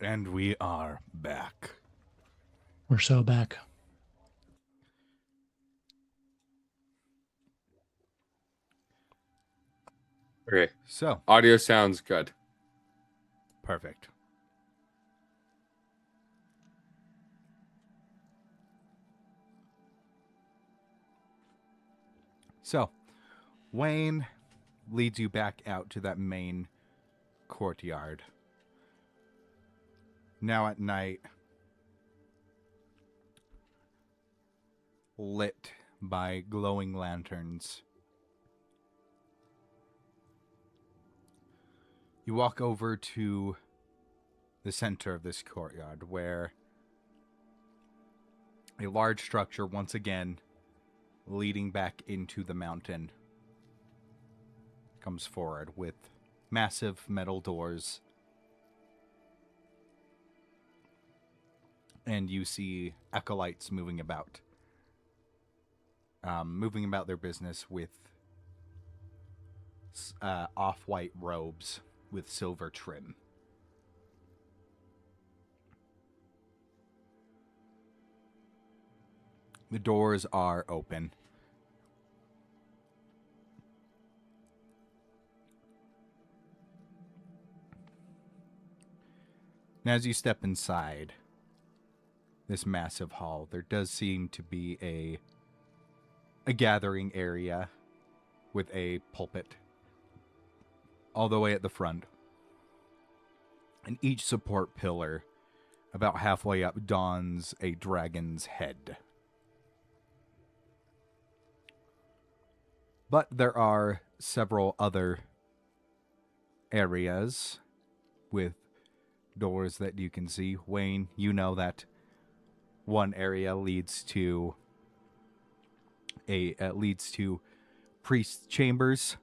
And we are back. We're so back. Okay. So, Audio sounds good. perfect. So, Wayne leads you back out to that main courtyard. Now at night, lit by glowing lanterns. You walk over to the center of this courtyard where a large structure, once again, leading back into the mountain, comes forward with massive metal doors. And you see acolytes moving about their business with off-white robes with silver trim. The doors are open. And as you step inside this massive hall, there does seem to be a gathering area with a pulpit all the way at the front. And each support pillar, about halfway up, dons a dragon's head. But there are several other areas with doors that you can see. Wayne, you know that one area leads to priest chambers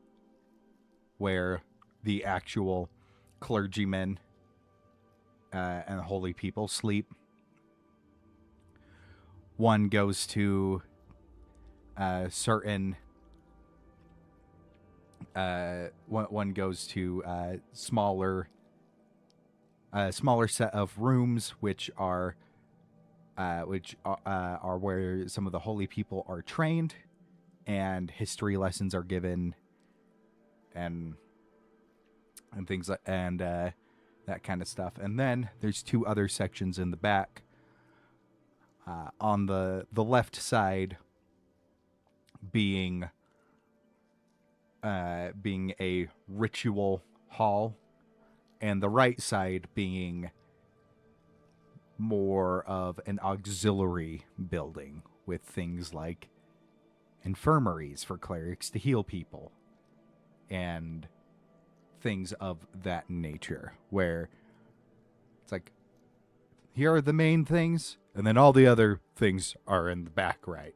where the actual clergymen and holy people sleep. One goes to certain one goes to smaller set of rooms which are where some of the holy people are trained and history lessons are given and things like that kind of stuff. And then there's two other sections in the back. On the left side being a ritual hall, and the right side being more of an auxiliary building with things like infirmaries for clerics to heal people and things of that nature, where it's like, here are the main things, and then all the other things are in the back right.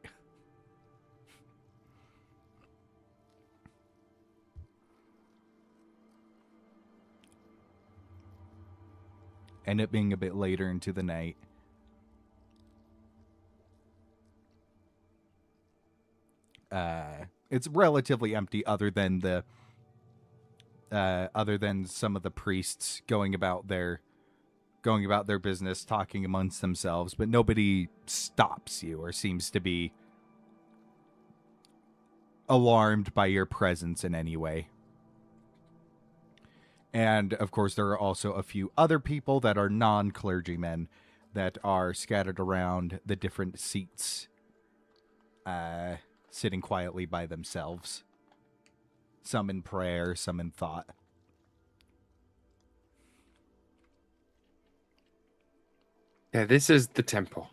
And it being a bit later into the night, it's relatively empty other than some of the priests going about their business, talking amongst themselves, but nobody stops you or seems to be alarmed by your presence in any way. And, of course, there are also a few other people that are non-clergymen that are scattered around the different seats, sitting quietly by themselves. Some in prayer, some in thought. Yeah, this is the temple.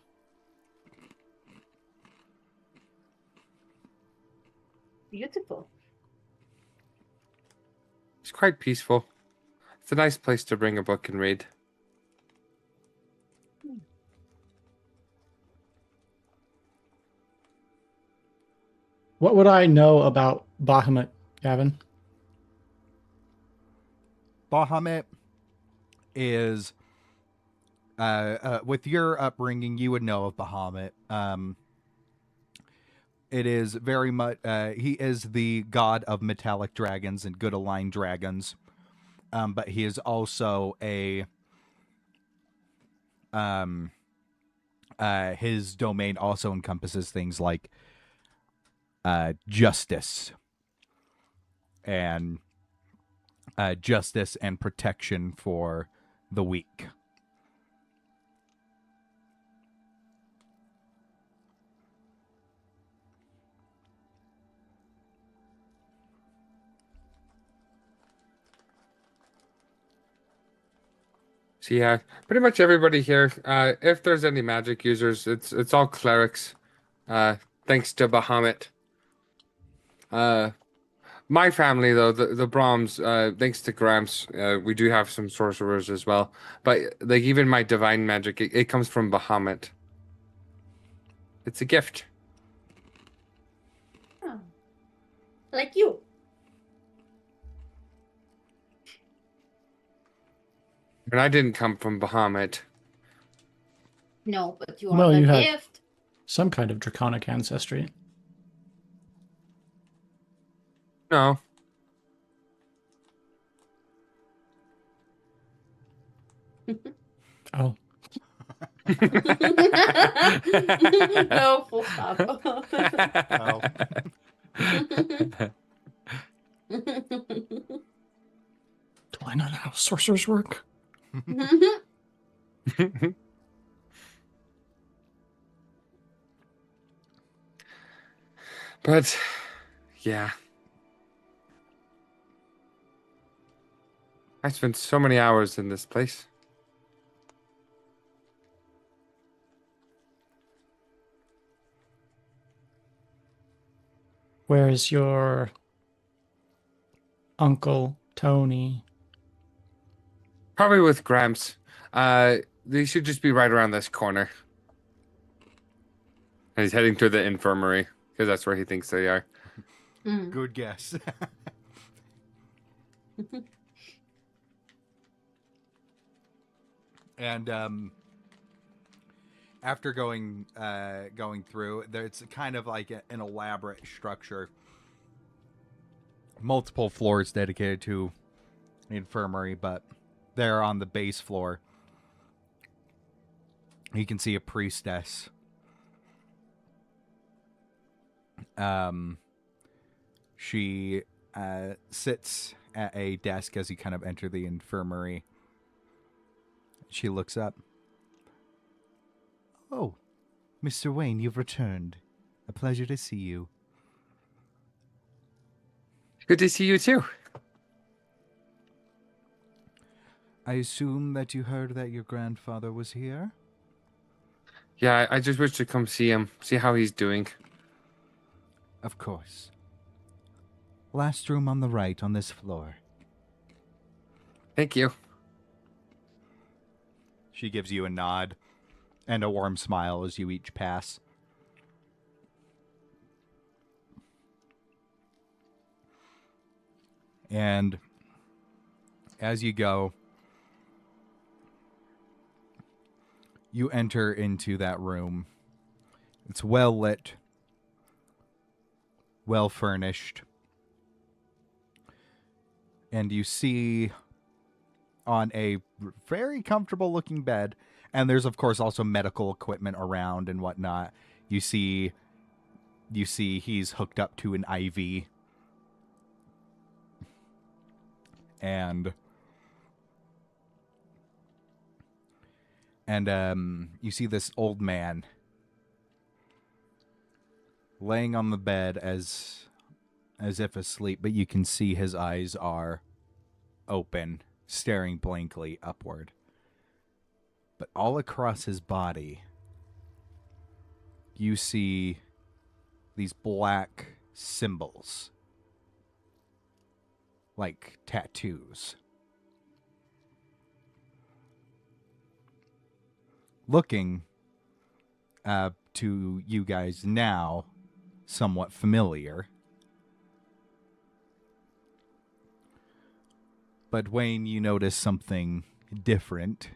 Beautiful. It's quite peaceful. It's a nice place to bring a book and read. What would I know about Bahamut, Gavin? Bahamut is, with your upbringing, you would know of Bahamut. It is very much, he is the god of metallic dragons and good aligned dragons. But he is also his domain also encompasses things like justice and protection for the weak. So yeah, pretty much everybody here. If there's any magic users, it's all clerics. Uh, Thanks to Bahamut. Uh, my family though, the Brahms, thanks to Gramps, we do have some sorcerers as well. But like even my divine magic, it comes from Bahamut. It's a gift. Oh, like you. And I didn't come from Bahamut. No, but you Well, are the you had- gift. Some kind of draconic ancestry. No. Oh, No, full stop. Oh. do I not know how sorcerers work? But yeah. I spent so many hours in this place. Where's your uncle Tony? Probably with Gramps. They should just be right around this corner. And he's heading to the infirmary because that's where he thinks they are. Mm. Good guess. And after going through, it's kind of like an elaborate structure. Multiple floors dedicated to the infirmary, but there on the base floor, you can see a priestess. She sits at a desk as you kind of enter the infirmary. She looks up. Oh, Mr. Wayne, you've returned. A pleasure to see you. Good to see you too. I assume that you heard that your grandfather was here? Yeah, I just wish to come see him, see how he's doing. Of course. Last room on the right on this floor. Thank you. She gives you a nod and a warm smile as you each pass. And as you go, you enter into that room. It's well lit, well furnished. And you see on a very comfortable looking bed, and there's of course also medical equipment around and whatnot. You see he's hooked up to an IV. And you see this old man laying on the bed as if asleep, but you can see his eyes are open, staring blankly upward. But all across his body, you see these black symbols, like tattoos. Looking to you guys now, somewhat familiar. But Wayne, you notice something different,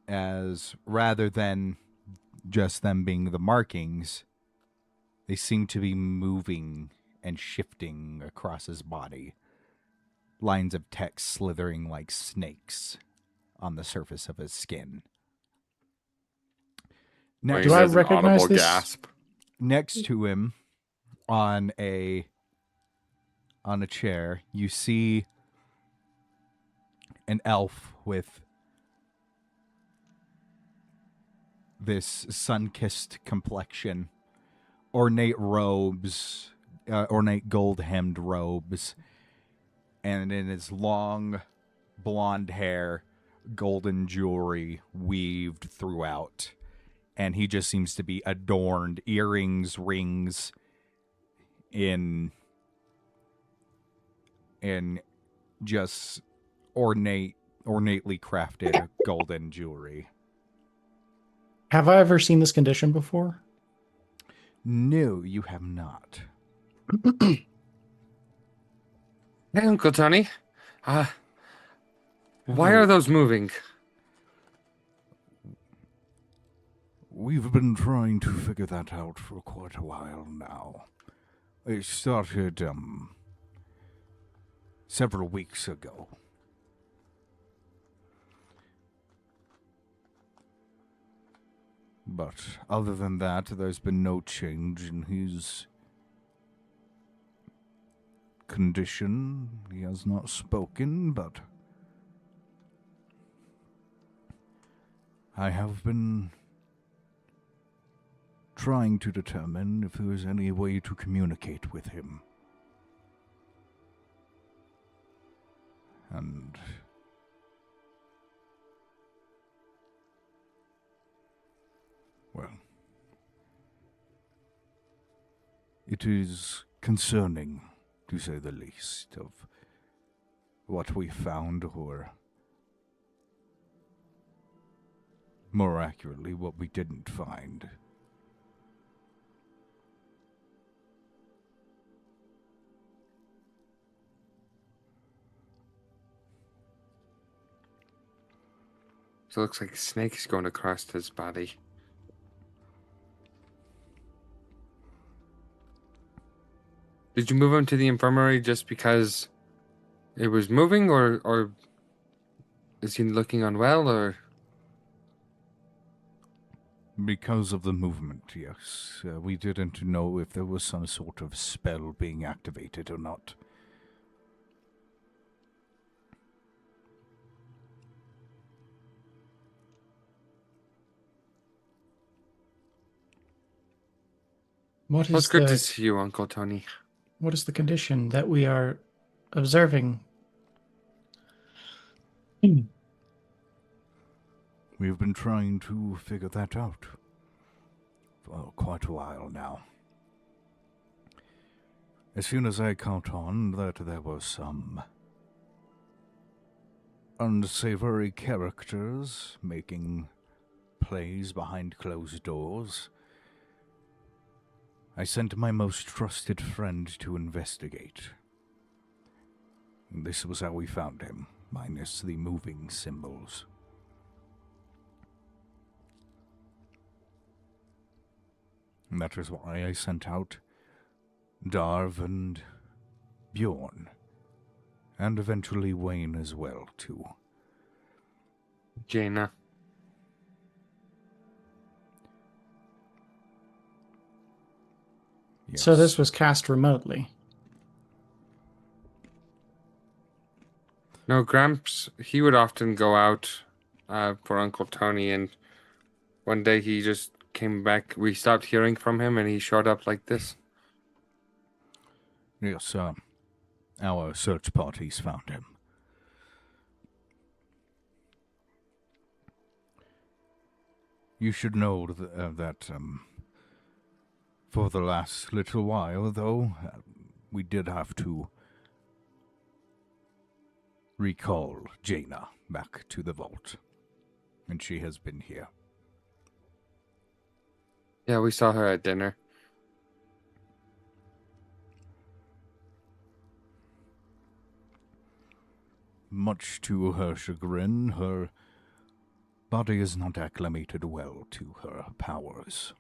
as rather than just them being the markings, they seem to be moving and shifting across his body. Lines of text slithering like snakes on the surface of his skin. Wayne Do I does an recognize audible this? gasp. Next to him, on a chair, you see an elf with this sun-kissed complexion, ornate robes, ornate gold-hemmed robes, and in his long blonde hair, golden jewelry weaved throughout. And he just seems to be adorned, earrings, rings, in just ornately crafted golden jewelry. Have I ever seen this condition before? No, you have not. Hey, Uncle Tony. Why are those moving? We've been trying to figure that out for quite a while now. It started, several weeks ago. But other than that, there's been no change in his condition. He has not spoken, but I have been trying to determine if there is any way to communicate with him. And well, it is concerning, to say the least, of what we found, or more accurately, what we didn't find. So it looks like a snake is going across his body. Did you move him to the infirmary just because it was moving, or is he looking unwell, or? Because of the movement, yes. We didn't know if there was some sort of spell being activated or not. What Well, is it's good to the see you, Uncle Tony. what is the condition that we are observing? We've been trying to figure that out for quite a while now. As soon as I caught on that there were some unsavory characters making plays behind closed doors, I sent my most trusted friend to investigate. And this was how we found him, minus the moving symbols. And that is why I sent out Darv and Bjorn, and eventually Wayne as well, too. Jaina. Yes. So this was cast remotely. No, Gramps, he would often go out for Uncle Tony, and one day he just came back. We stopped hearing from him, and he showed up like this. Yes, our search parties found him. You should know that for the last little while, though, we did have to recall Jaina back to the vault. And she has been here. Yeah, we saw her at dinner. Much to her chagrin, her body is not acclimated well to her powers.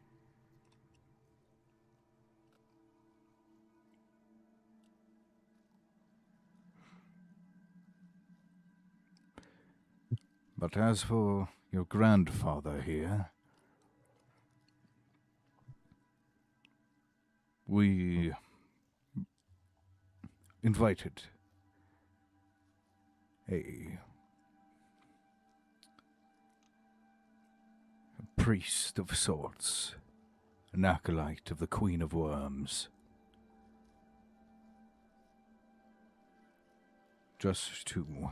But as for your grandfather here, we invited a priest of sorts, an acolyte of the Queen of Worms, just to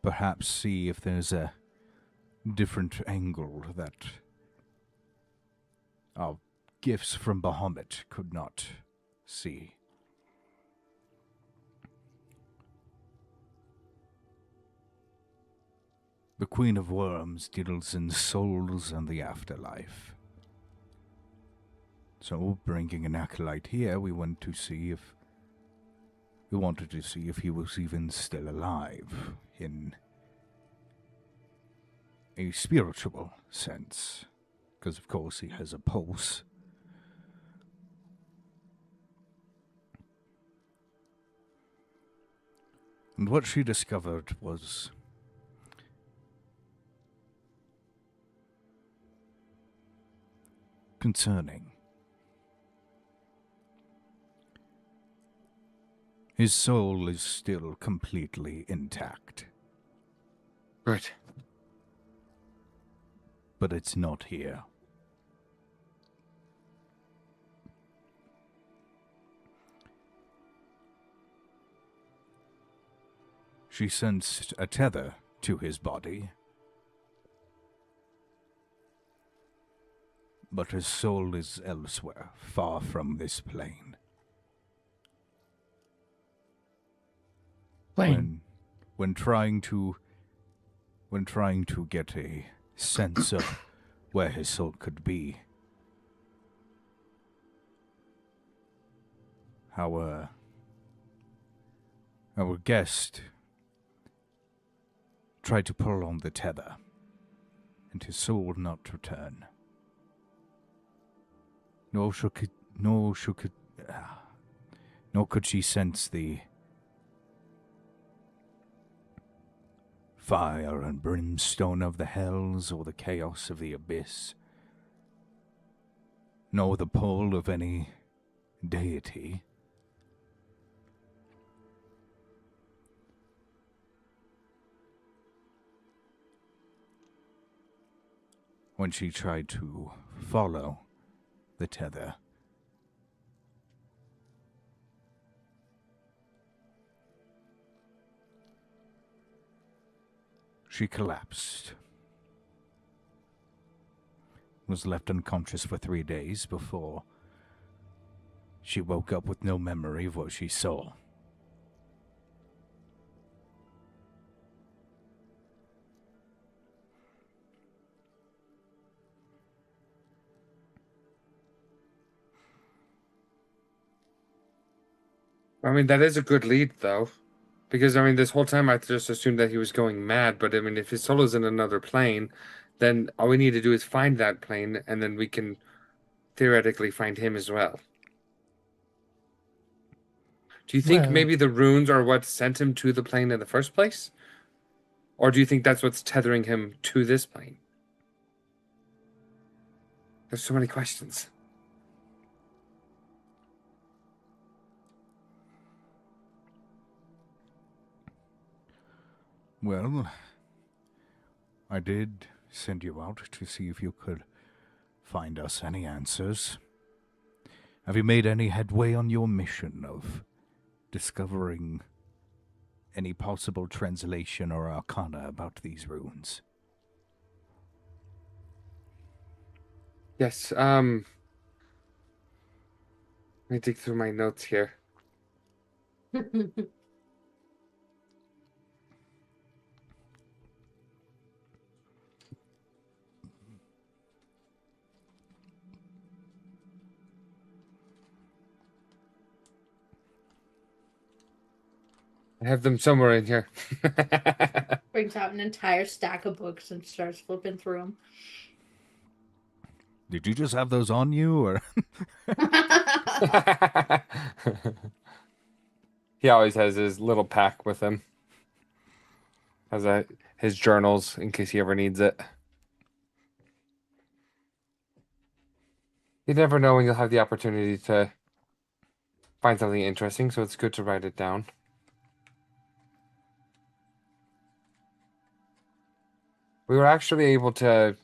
perhaps see if there's a different angle that our gifts from Bahamut could not see. The Queen of Worms deals in souls and the afterlife. So, bringing an acolyte here, we wanted to see if he was even still alive, in a spiritual sense. Because, of course, he has a pulse. And what she discovered was concerning. His soul is still completely intact. Good. But it's not here. She sensed a tether to his body, but his soul is elsewhere, far from this plane. When trying to get a sense of where his soul could be, our guest tried to pull on the tether, and his soul would not return. Nor could she sense the fire and brimstone of the hells or the chaos of the abyss, nor the pull of any deity. When she tried to follow the tether, she collapsed, was left unconscious for 3 days before she woke up with no memory of what she saw. I mean, that is a good lead, though. Because, I mean, this whole time I just assumed that he was going mad. But, I mean, if his soul is in another plane, then all we need to do is find that plane, and then we can theoretically find him as well. Do you think Well- maybe the runes are what sent him to the plane in the first place? Or do you think that's what's tethering him to this plane? There's so many questions. Well, I did send you out to see if you could find us any answers. Have you made any headway on your mission of discovering any possible translation or arcana about these runes? Yes, let me dig through my notes here. I have them somewhere in here. Brings out an entire stack of books and starts flipping through them. Did you just have those on you, or? He always has his little pack with him. his journals in case he ever needs it. You never know when you'll have the opportunity to find something interesting, so it's good to write it down. We were actually able to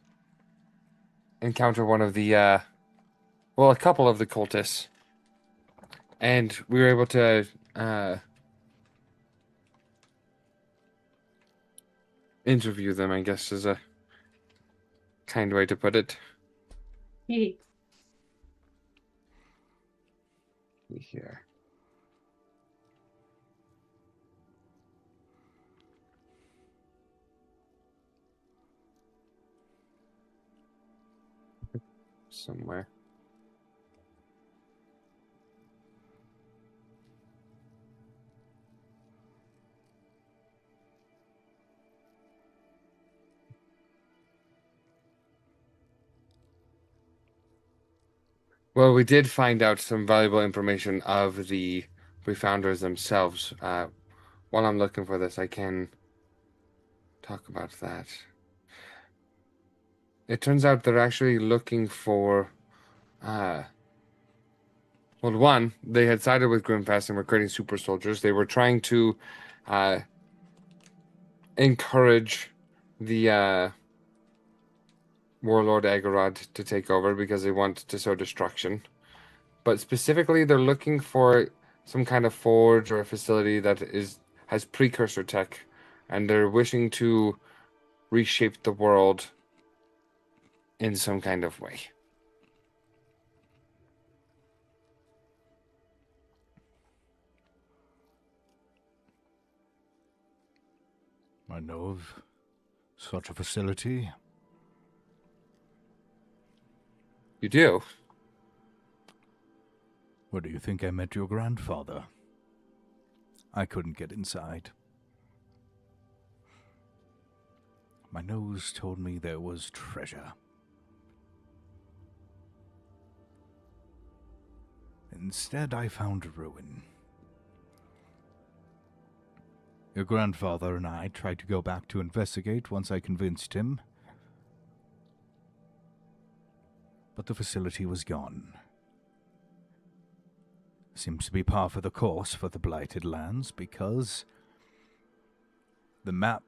encounter one of the, well, a couple of the cultists. And we were able to interview them, I guess, is a kind way to put it. Here. Somewhere. Well, we did find out some valuable information of the refounders themselves. While I'm looking for this, I can talk about that. It turns out they're actually looking for, well, one, they had sided with Grimfast and were creating super soldiers. They were trying to encourage the Warlord Agorod to take over because they want to sow destruction. But specifically, they're looking for some kind of forge or a facility that has precursor tech, and they're wishing to reshape the world in some kind of way. I know of such a facility. You do? Where do you think I met your grandfather? I couldn't get inside. My nose told me there was treasure. Instead, I found a ruin. Your grandfather and I tried to go back to investigate once I convinced him. But the facility was gone. Seems to be par for the course for the Blighted Lands, because the map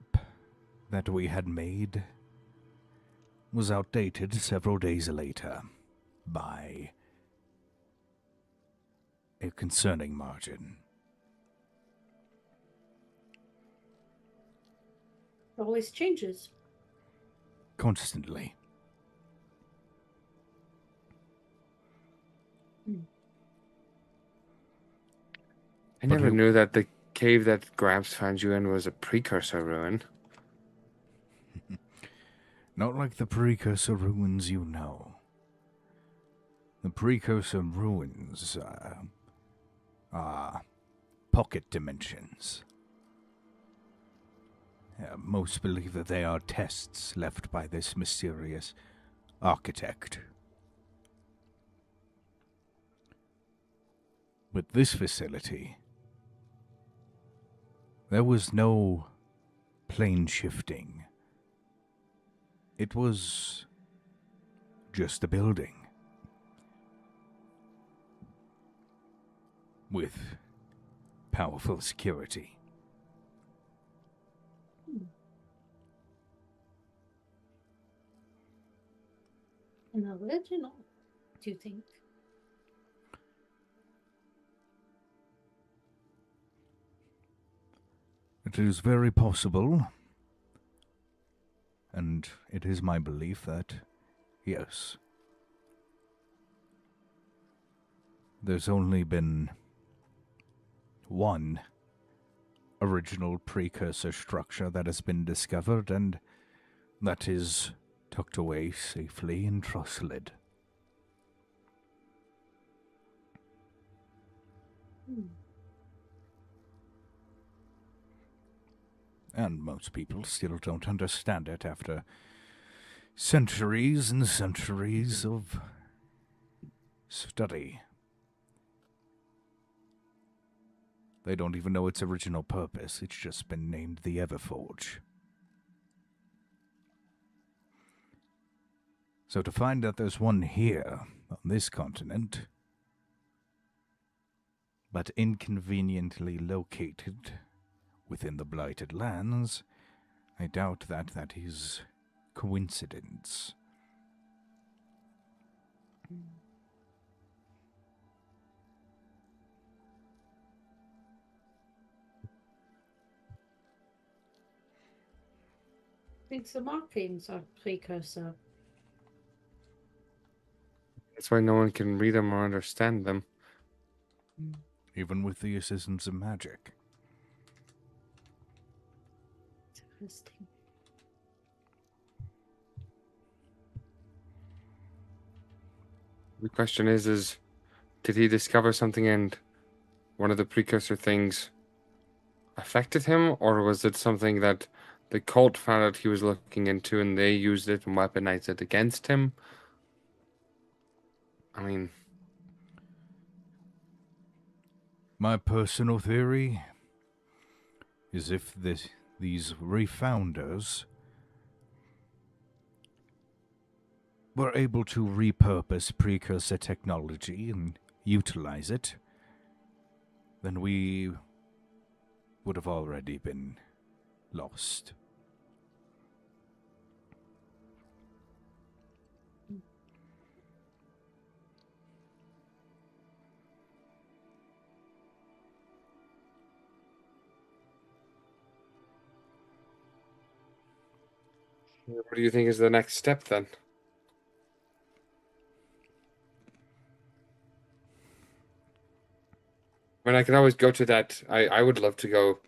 that we had made was outdated several days later by a concerning margin. Always changes. Constantly. I never knew that the cave that Gramps found you in was a precursor ruin. Not like the precursor ruins you know. The precursor ruins are pocket dimensions. Most believe that they are tests left by this mysterious architect. With this facility, there was no plane shifting. It was just a building with powerful security. An original, do you think? It is very possible, and it is my belief that, yes, there's only been one original precursor structure that has been discovered, and that is tucked away safely in Trusslid. And most people still don't understand it after centuries and centuries of study. They don't even know its original purpose. It's just been named the Everforge. So to find that there's one here on this continent, but inconveniently located within the Blighted Lands, I doubt that that is coincidence. I think the markings are precursor. That's why no one can read them or understand them. Even with the assistance of magic. Interesting. The question is, did he discover something and one of the precursor things affected him, or was it something that the cult found out he was looking into and they used it and weaponized it against him? I mean, My personal theory is if these refounders were able to repurpose precursor technology and utilize it, then we would have already been lost. what do you think is the next step then? I mean, I can always go to that. I would love to go.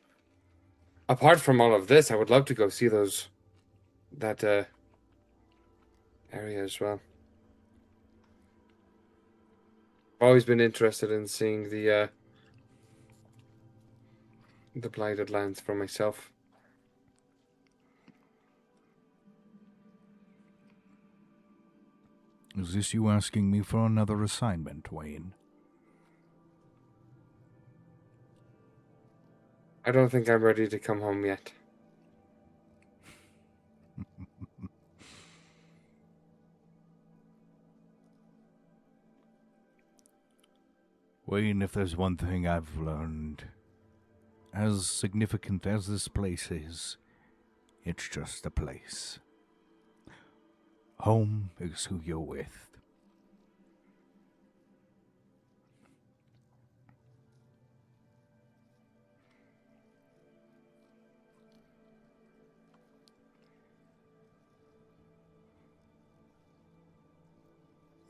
Apart from all of this, I would love to go see that area as well. I've always been interested in seeing the Blighted Lands for myself. Is this you asking me for another assignment, Wayne? I don't think I'm ready to come home yet. Wayne, if there's one thing I've learned, as significant as this place is, it's just a place. Home is who you're with.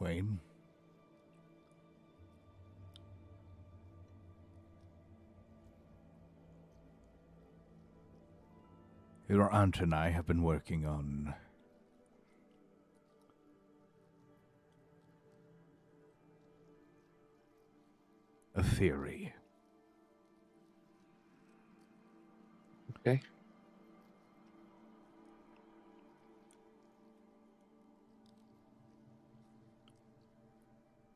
Wayne? Your aunt and I have been working on a theory. Okay.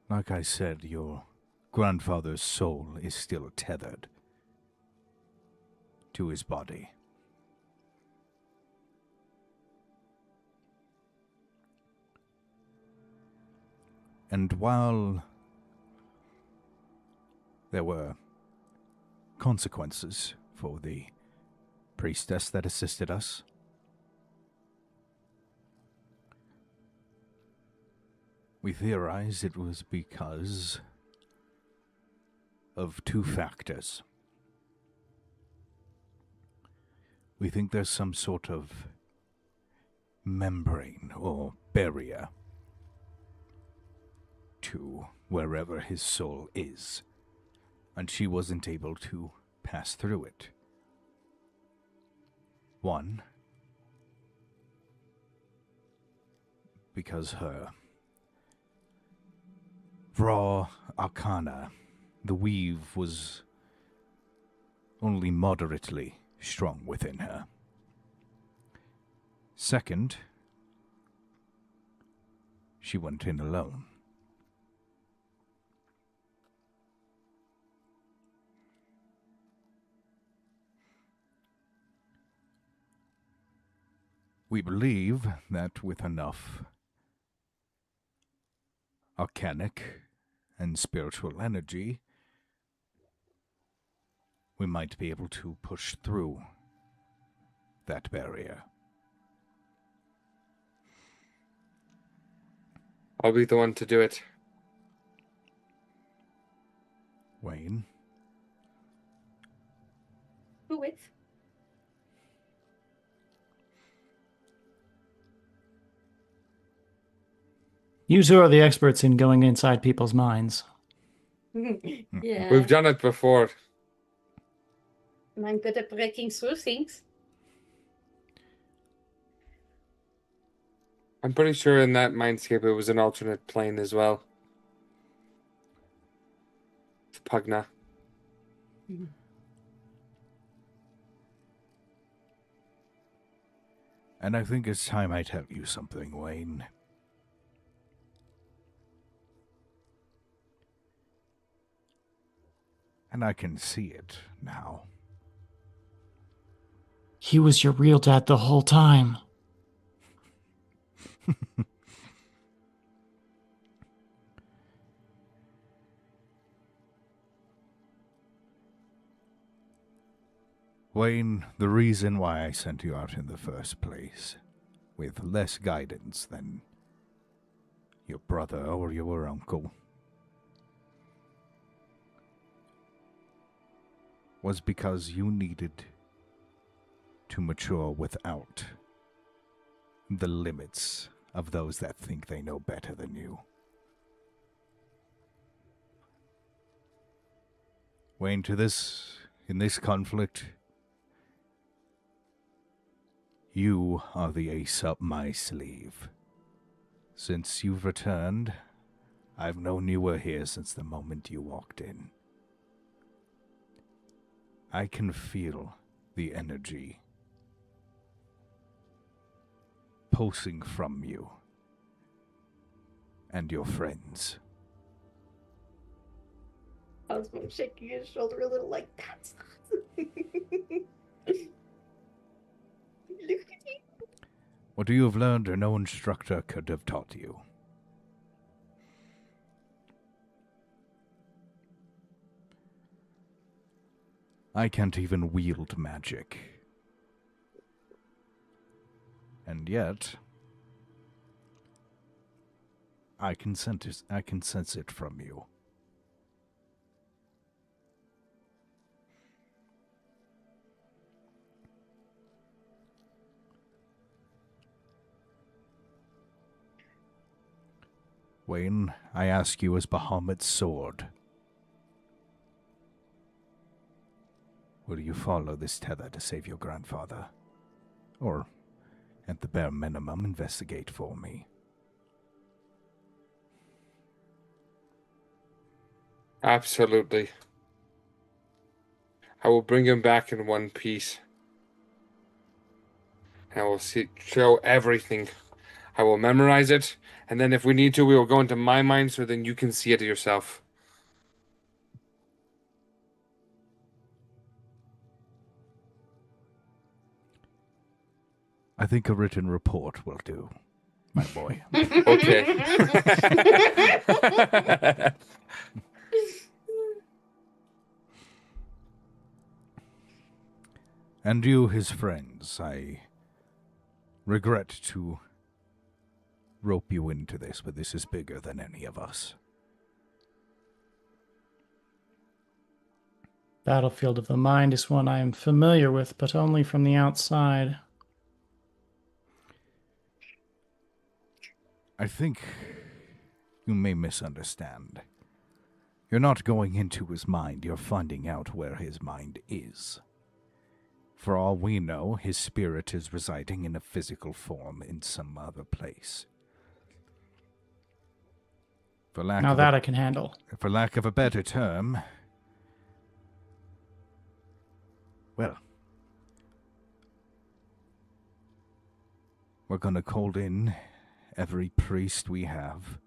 Like I said, your grandfather's soul is still tethered to his body. And while there were consequences for the priestess that assisted us, we theorize it was because of two factors. We think there's some sort of membrane or barrier to wherever his soul is, and she wasn't able to pass through it. One, because her raw arcana, the weave, was only moderately strong within her. Second, she went in alone. We believe that with enough arcanic and spiritual energy, we might be able to push through that barrier. I'll be the one to do it. Wayne, Who with? You two are the experts in going inside people's minds. Yeah. We've done it before. And I'm good at breaking through things. I'm pretty sure in that mindscape it was an alternate plane as well. It's Pugna. and I think it's time I tell you something, Wayne. And I can see it now. He was your real dad the whole time. Wayne, the reason why I sent you out in the first place, with less guidance than your brother or your uncle, was because you needed to mature without the limits of those that think they know better than you. Wayne, in this conflict, you are the ace up my sleeve. Since you've returned, I've known you were here since the moment you walked in. I can feel the energy pulsing from you and your friends. Osmo shaking his shoulder a little like, that's not... Look at you. What you have learned or no instructor could have taught you. I can't even wield magic. And yet, I can sense it from you. Wayne, I ask you as Bahamut's sword, will you follow this tether to save your grandfather? Or, at the bare minimum, investigate for me? Absolutely. I will bring him back in one piece. I will show everything. I will memorize it, and then if we need to, we will go into my mind so then you can see it yourself. I think a written report will do, my boy. Okay. And you, his friends, I regret to rope you into this, but this is bigger than any of us. Battlefield of the Mind is one I am familiar with, but only from the outside. I think you may misunderstand. You're not going into his mind, you're finding out where his mind is. For all we know, his spirit is residing in a physical form in some other place. Now that I can handle. For lack of a better term, well, we're gonna call in every priest we have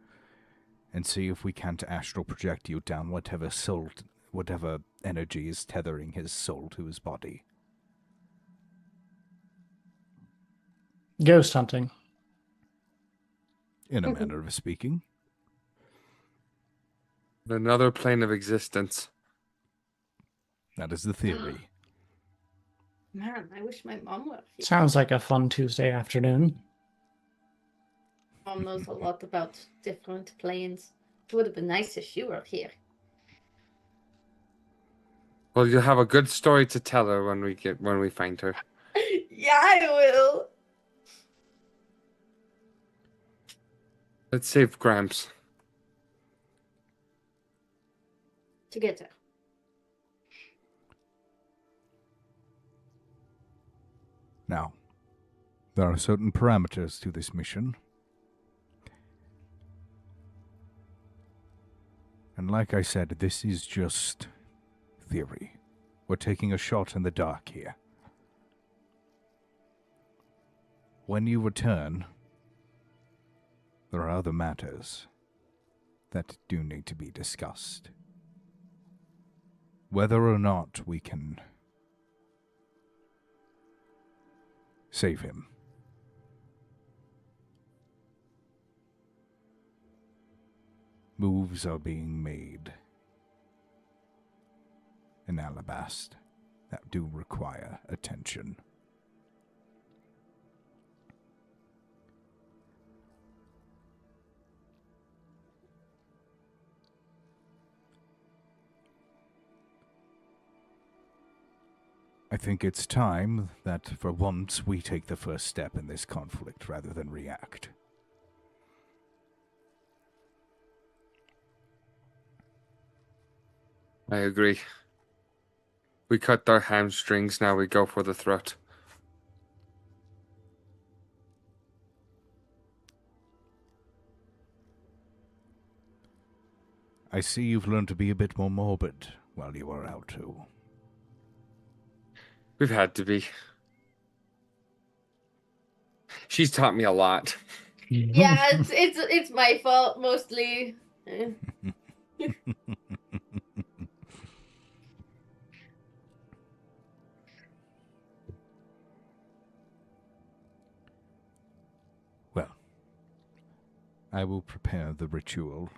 and see if we can't astral project you down whatever energy is tethering his soul to his body. Ghost hunting. In a manner of speaking. Another plane of existence. That is the theory. Man, I wish my mom were here. Sounds like a fun Tuesday afternoon. Mom knows a lot about different planes. It would have been nice if she were here. Well, you'll have a good story to tell her when we find her. Yeah, I will. Let's save Gramps. Together. Now, there are certain parameters to this mission. And like I said, this is just theory. We're taking a shot in the dark here. When you return, there are other matters that do need to be discussed. Whether or not we can save him. Moves are being made in Alabast that do require attention. I think it's time that for once we take the first step in this conflict rather than react. I agree. We cut their hamstrings, now we go for the throat. I see you've learned to be a bit more morbid while you were out too. We've had to be. She's taught me a lot. Yeah, it's my fault mostly. Well, I will prepare the ritual.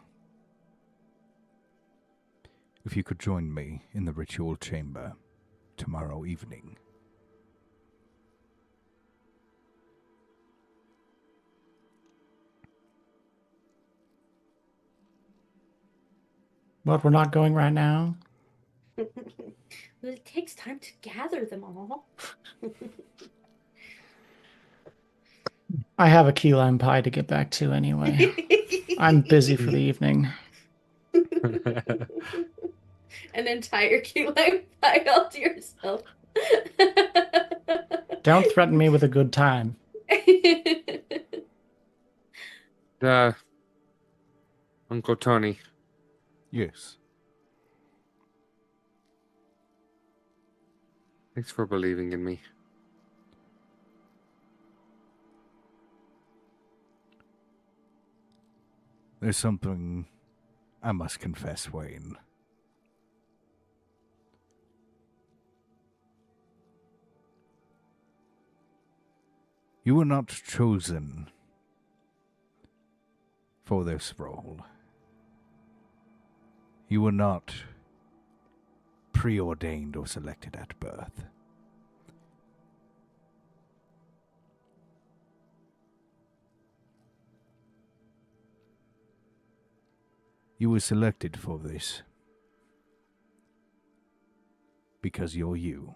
If you could join me in the ritual chamber tomorrow evening. But we're not going right now. Well, it takes time to gather them all. I have a key lime pie to get back to anyway. I'm busy for the evening. An entire key lime pie all to yourself. Don't threaten me with a good time. Uncle Tony. Yes. Thanks for believing in me. There's something I must confess, Wayne. You were not chosen for this role. You were not preordained or selected at birth. You were selected for this because you're you.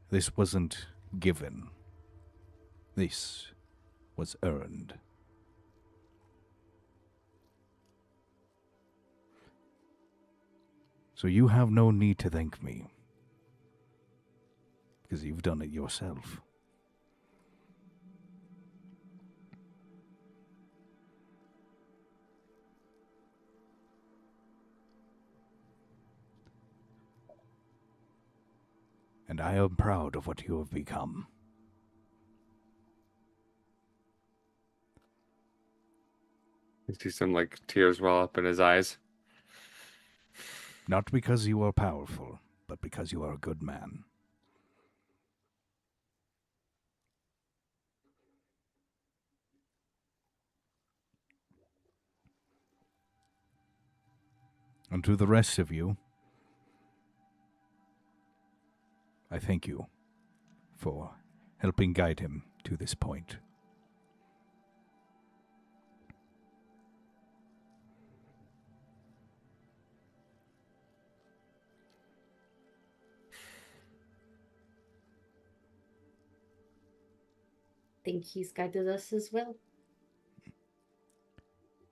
This wasn't given. This was earned. So you have no need to thank me, because you've done it yourself. And I am proud of what you have become. You see some tears well up in his eyes. Not because you are powerful, but because you are a good man. And to the rest of you, I thank you for helping guide him to this point. I think he's guided us as well.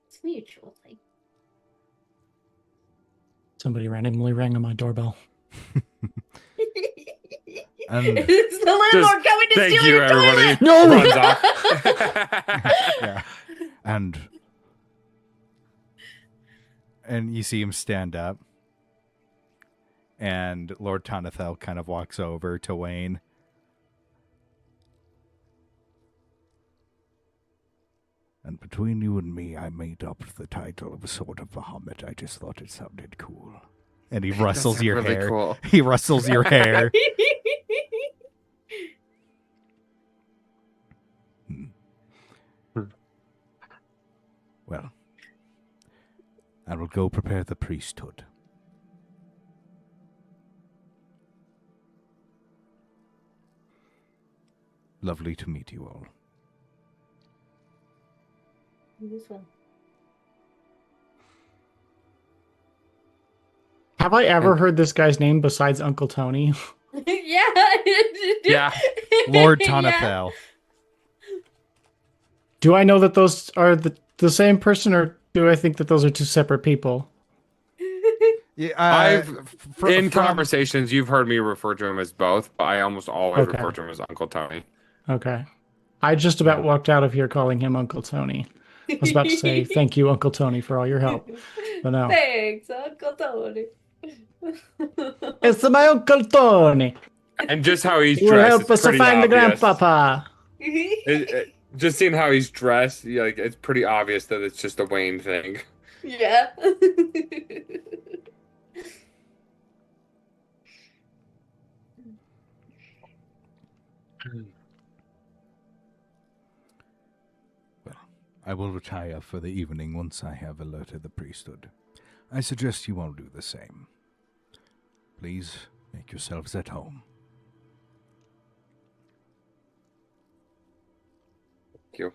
It's a mutual thing. Somebody randomly rang on my doorbell. And It's the landlord coming to Thank steal you, your everybody. toilet! No! Runs off. yeah. And you see him stand up. And Lord Tonathel kind of walks over to Wayne. And between you and me, I made up the title of a sort of Bahamut. I just thought it sounded cool. And he rustles your really hair. cool. He rustles your hair. Well, I will go prepare the priesthood. Lovely to meet you all. This one. Have I ever heard this guy's name besides Uncle Tony? Yeah. Yeah. Lord Yeah. Tonathel. Do I know that those are the same person, or do I think that those are two separate people? Yeah, In conversations, you've heard me refer to him as both, but I almost always Okay. refer to him as Uncle Tony. Okay. I just about walked out of here calling him Uncle Tony. I was about to say, thank you, Uncle Tony, for all your help. But no. Thanks, Uncle Tony. It's my Uncle Tony. And just how he's He will dressed, help it's us to pretty find the obvious. grandpapa. Just seeing how he's dressed, like it's pretty obvious that it's just a Wayne thing. Yeah. I will retire for the evening once I have alerted the priesthood. I suggest you all do the same. Please make yourselves at home. Thank you.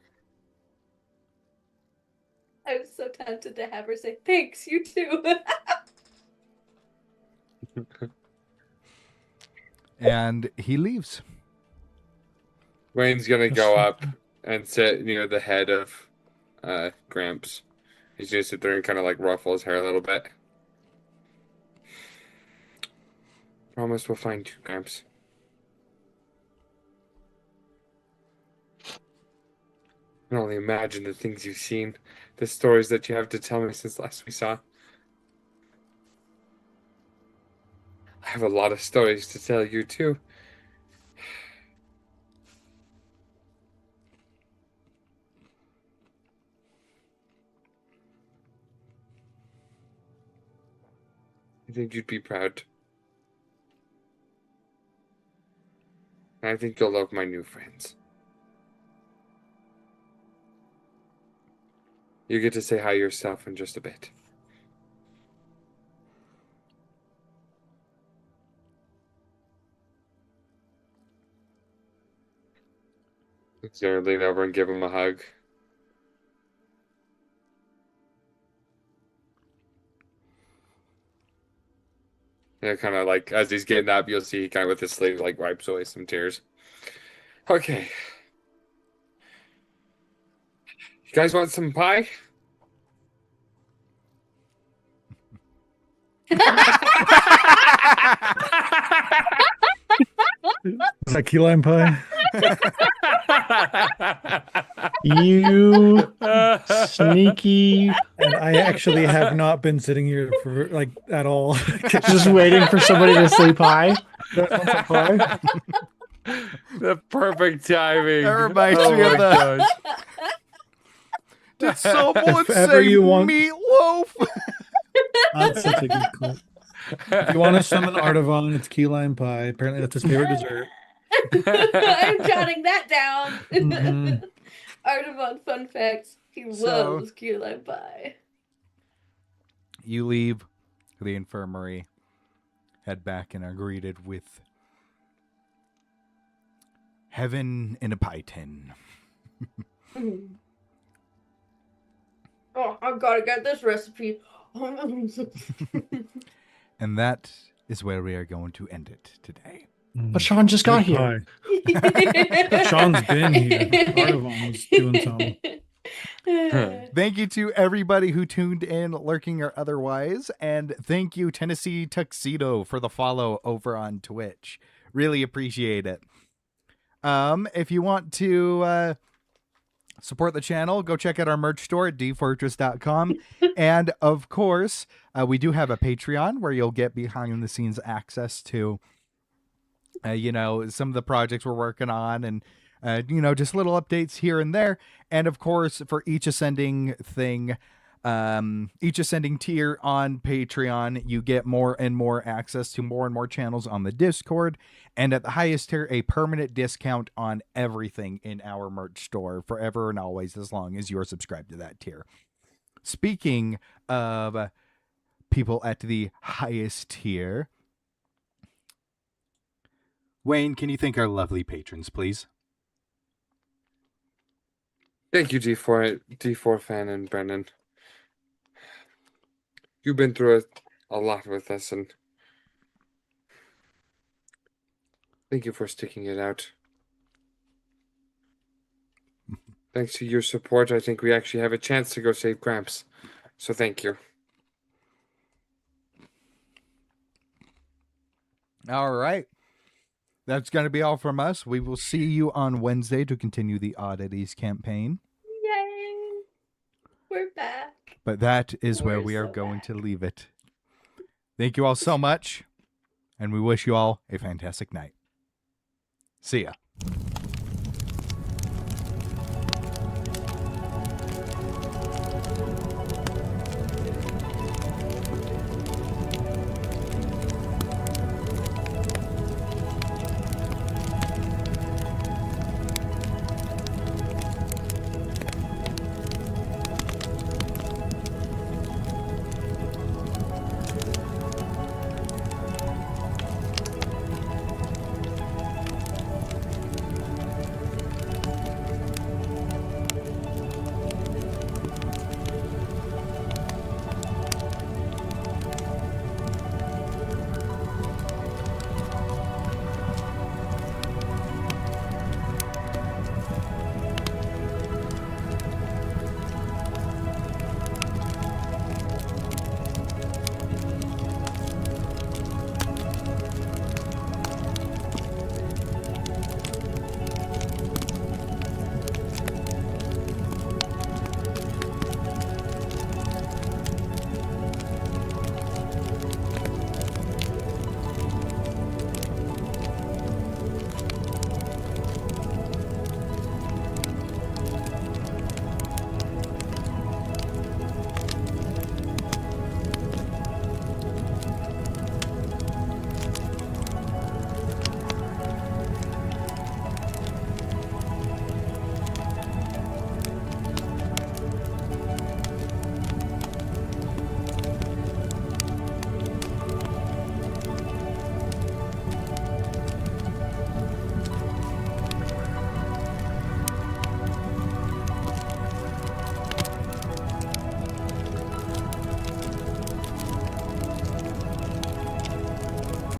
I was so tempted to have her say, thanks, you too. And he leaves. Wayne's gonna go up and sit near the head of Gramps. He's gonna sit there and kind of like ruffle his hair a little bit. Promise we'll find you, Gramps. I can only imagine the things you've seen, the stories that you have to tell me since last we saw. I have a lot of stories to tell you too. I think you'd be proud. I think you'll love my new friends. You get to say hi yourself in just a bit. He's gonna lean over and give him a hug. Yeah, kind of like as he's getting up, you'll see he kind of with his sleeve like wipes away some tears. Okay. You guys want some pie? Is that key lime pie? You sneaky, And I actually have not been sitting here for like at all. just waiting for somebody to say pie. That sounds like pie. The perfect timing. That reminds Oh me of my the- gosh. Did someone If ever say you want- meatloaf? That's such a good clip. If you want to summon Artavan, it's key lime pie. Apparently, that's his favorite dessert. I'm jotting that down. Mhm. Artavan fun facts. He So- loves key lime pie. You leave the infirmary, head back, and are greeted with heaven in a pie tin. Oh, I've got to get this recipe. And that is where we are going to end it today. But Sean just got here. Sean's been here. Part of him was doing something. Thank you to everybody who tuned in, lurking or otherwise. And thank you, Tennessee Tuxedo, for the follow over on Twitch. Really appreciate it. If you want to support the channel, go check out our merch store at D-Fourtress.com. And of course, we do have a Patreon where you'll get behind the scenes access to, some of the projects we're working on and, just little updates here and there. And of course, for each ascending tier on Patreon, you get more and more access to more and more channels on the Discord. And at the highest tier, a permanent discount on everything in our merch store forever and always, as long as you are subscribed to that tier. Speaking of people at the highest tier, Wayne, can you thank our lovely patrons, please? Thank you, D4 fan and Brendan. You've been through a lot with us, and thank you for sticking it out. Thanks to your support, I think we actually have a chance to go save Gramps. So thank you. All right. That's going to be all from us. We will see you on Wednesday to continue the Oddities campaign. Yay! We're back. But that is where We're we are so going back. to leave it. Thank you all so much, and we wish you all a fantastic night. See ya.